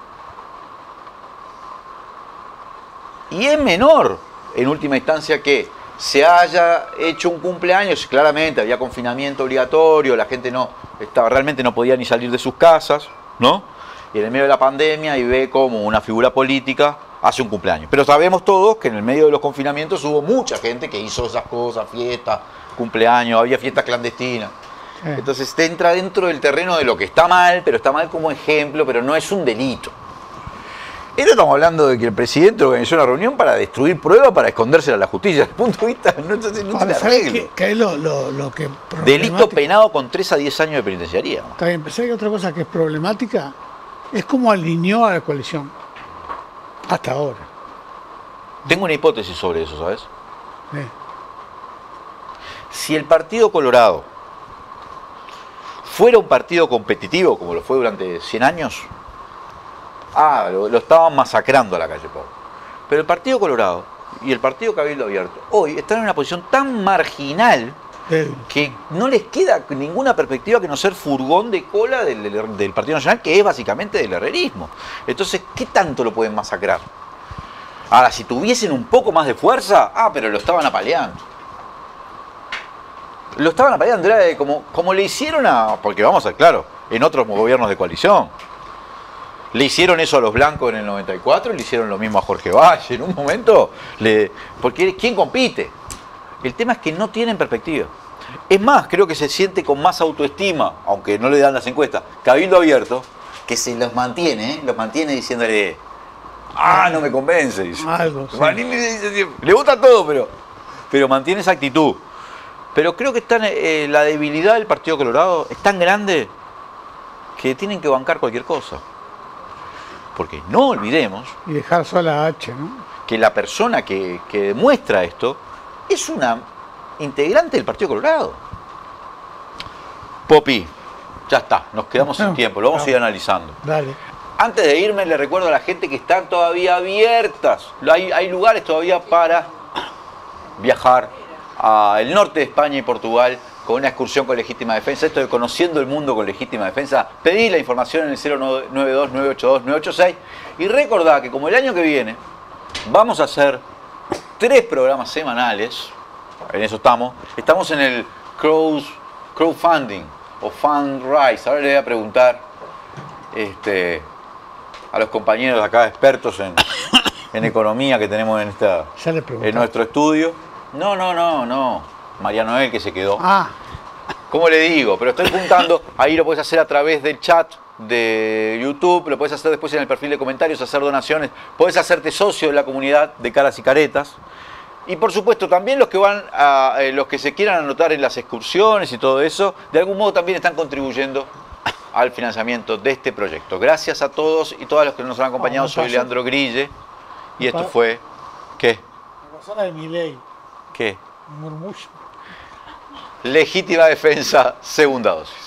Y es menor, en última instancia, que se haya hecho un cumpleaños, claramente había confinamiento obligatorio, la gente realmente no podía ni salir de sus casas, ¿no? Y en el medio de la pandemia y ve como una figura política hace un cumpleaños. Pero sabemos todos que en el medio de los confinamientos hubo mucha gente que hizo esas cosas, fiestas, cumpleaños, había fiestas clandestinas. Entonces entra dentro del terreno de lo que está mal, pero está mal como ejemplo, pero no es un delito. Esto estamos hablando de que el presidente organizó una reunión para destruir pruebas, para escondérsela a la justicia. Desde el punto de vista, no tiene arreglo. Que es lo que delito penado con 3 a 10 años de penitenciaría. Está bien, pensé que otra cosa que es problemática es cómo alineó a la coalición hasta ahora. Tengo una hipótesis sobre eso, ¿sabes? Sí. Si el Partido Colorado fuera un partido competitivo, como lo fue durante 100 años, lo estaban masacrando a la calle Pou. Pero el Partido Colorado y el Partido Cabildo Abierto hoy están en una posición tan marginal que no les queda ninguna perspectiva que no ser furgón de cola del Partido Nacional, que es básicamente del herrerismo. Entonces, ¿qué tanto lo pueden masacrar? Ahora, si tuviesen un poco más de fuerza, pero lo estaban apaleando. Lo estaban apaleando, era como le hicieron porque vamos a ser claros, en otros gobiernos de coalición. Le hicieron eso a los blancos en el 94, le hicieron lo mismo a Jorge Valle en un momento. Porque ¿quién compite? El tema es que no tienen perspectiva. Es más, creo que se siente con más autoestima, aunque no le dan las encuestas, Cabildo Abierto, que se los mantiene diciéndole, no me convence, dice. Algo, sí. Le gusta todo, pero mantiene esa actitud. Pero creo que la debilidad del Partido Colorado es tan grande que tienen que bancar cualquier cosa. Porque no olvidemos... Y dejar sola a H, ¿no? Que la persona que demuestra esto es una integrante del Partido Colorado. Popi, ya está, nos quedamos sin tiempo, lo vamos a ir analizando. Dale. Antes de irme, le recuerdo a la gente que están todavía abiertas. Hay lugares todavía para viajar al norte de España y Portugal con una excursión con Legítima Defensa. Esto de Conociendo el Mundo con Legítima Defensa. Pedí la información en el 092-982-986. Y recordá que como el año que viene vamos a hacer 3 programas semanales, en eso estamos en el crowdfunding o fundraise. Ahora le voy a preguntar a los compañeros acá expertos en economía que tenemos en nuestro estudio. No. María Noel que se quedó. ¿Cómo le digo? Pero estoy juntando, ahí lo puedes hacer a través del chat de YouTube, lo puedes hacer después en el perfil de comentarios, hacer donaciones, puedes hacerte socio de la comunidad de Caras y Caretas. Y por supuesto también los que se quieran anotar en las excursiones y todo eso, de algún modo también están contribuyendo al financiamiento de este proyecto. Gracias a todos y todas los que nos han acompañado. Soy Leandro Grille y esto fue... ¿Qué? La persona de Milei. ¿Qué? Un murmullo. Legítima Defensa, segunda dosis.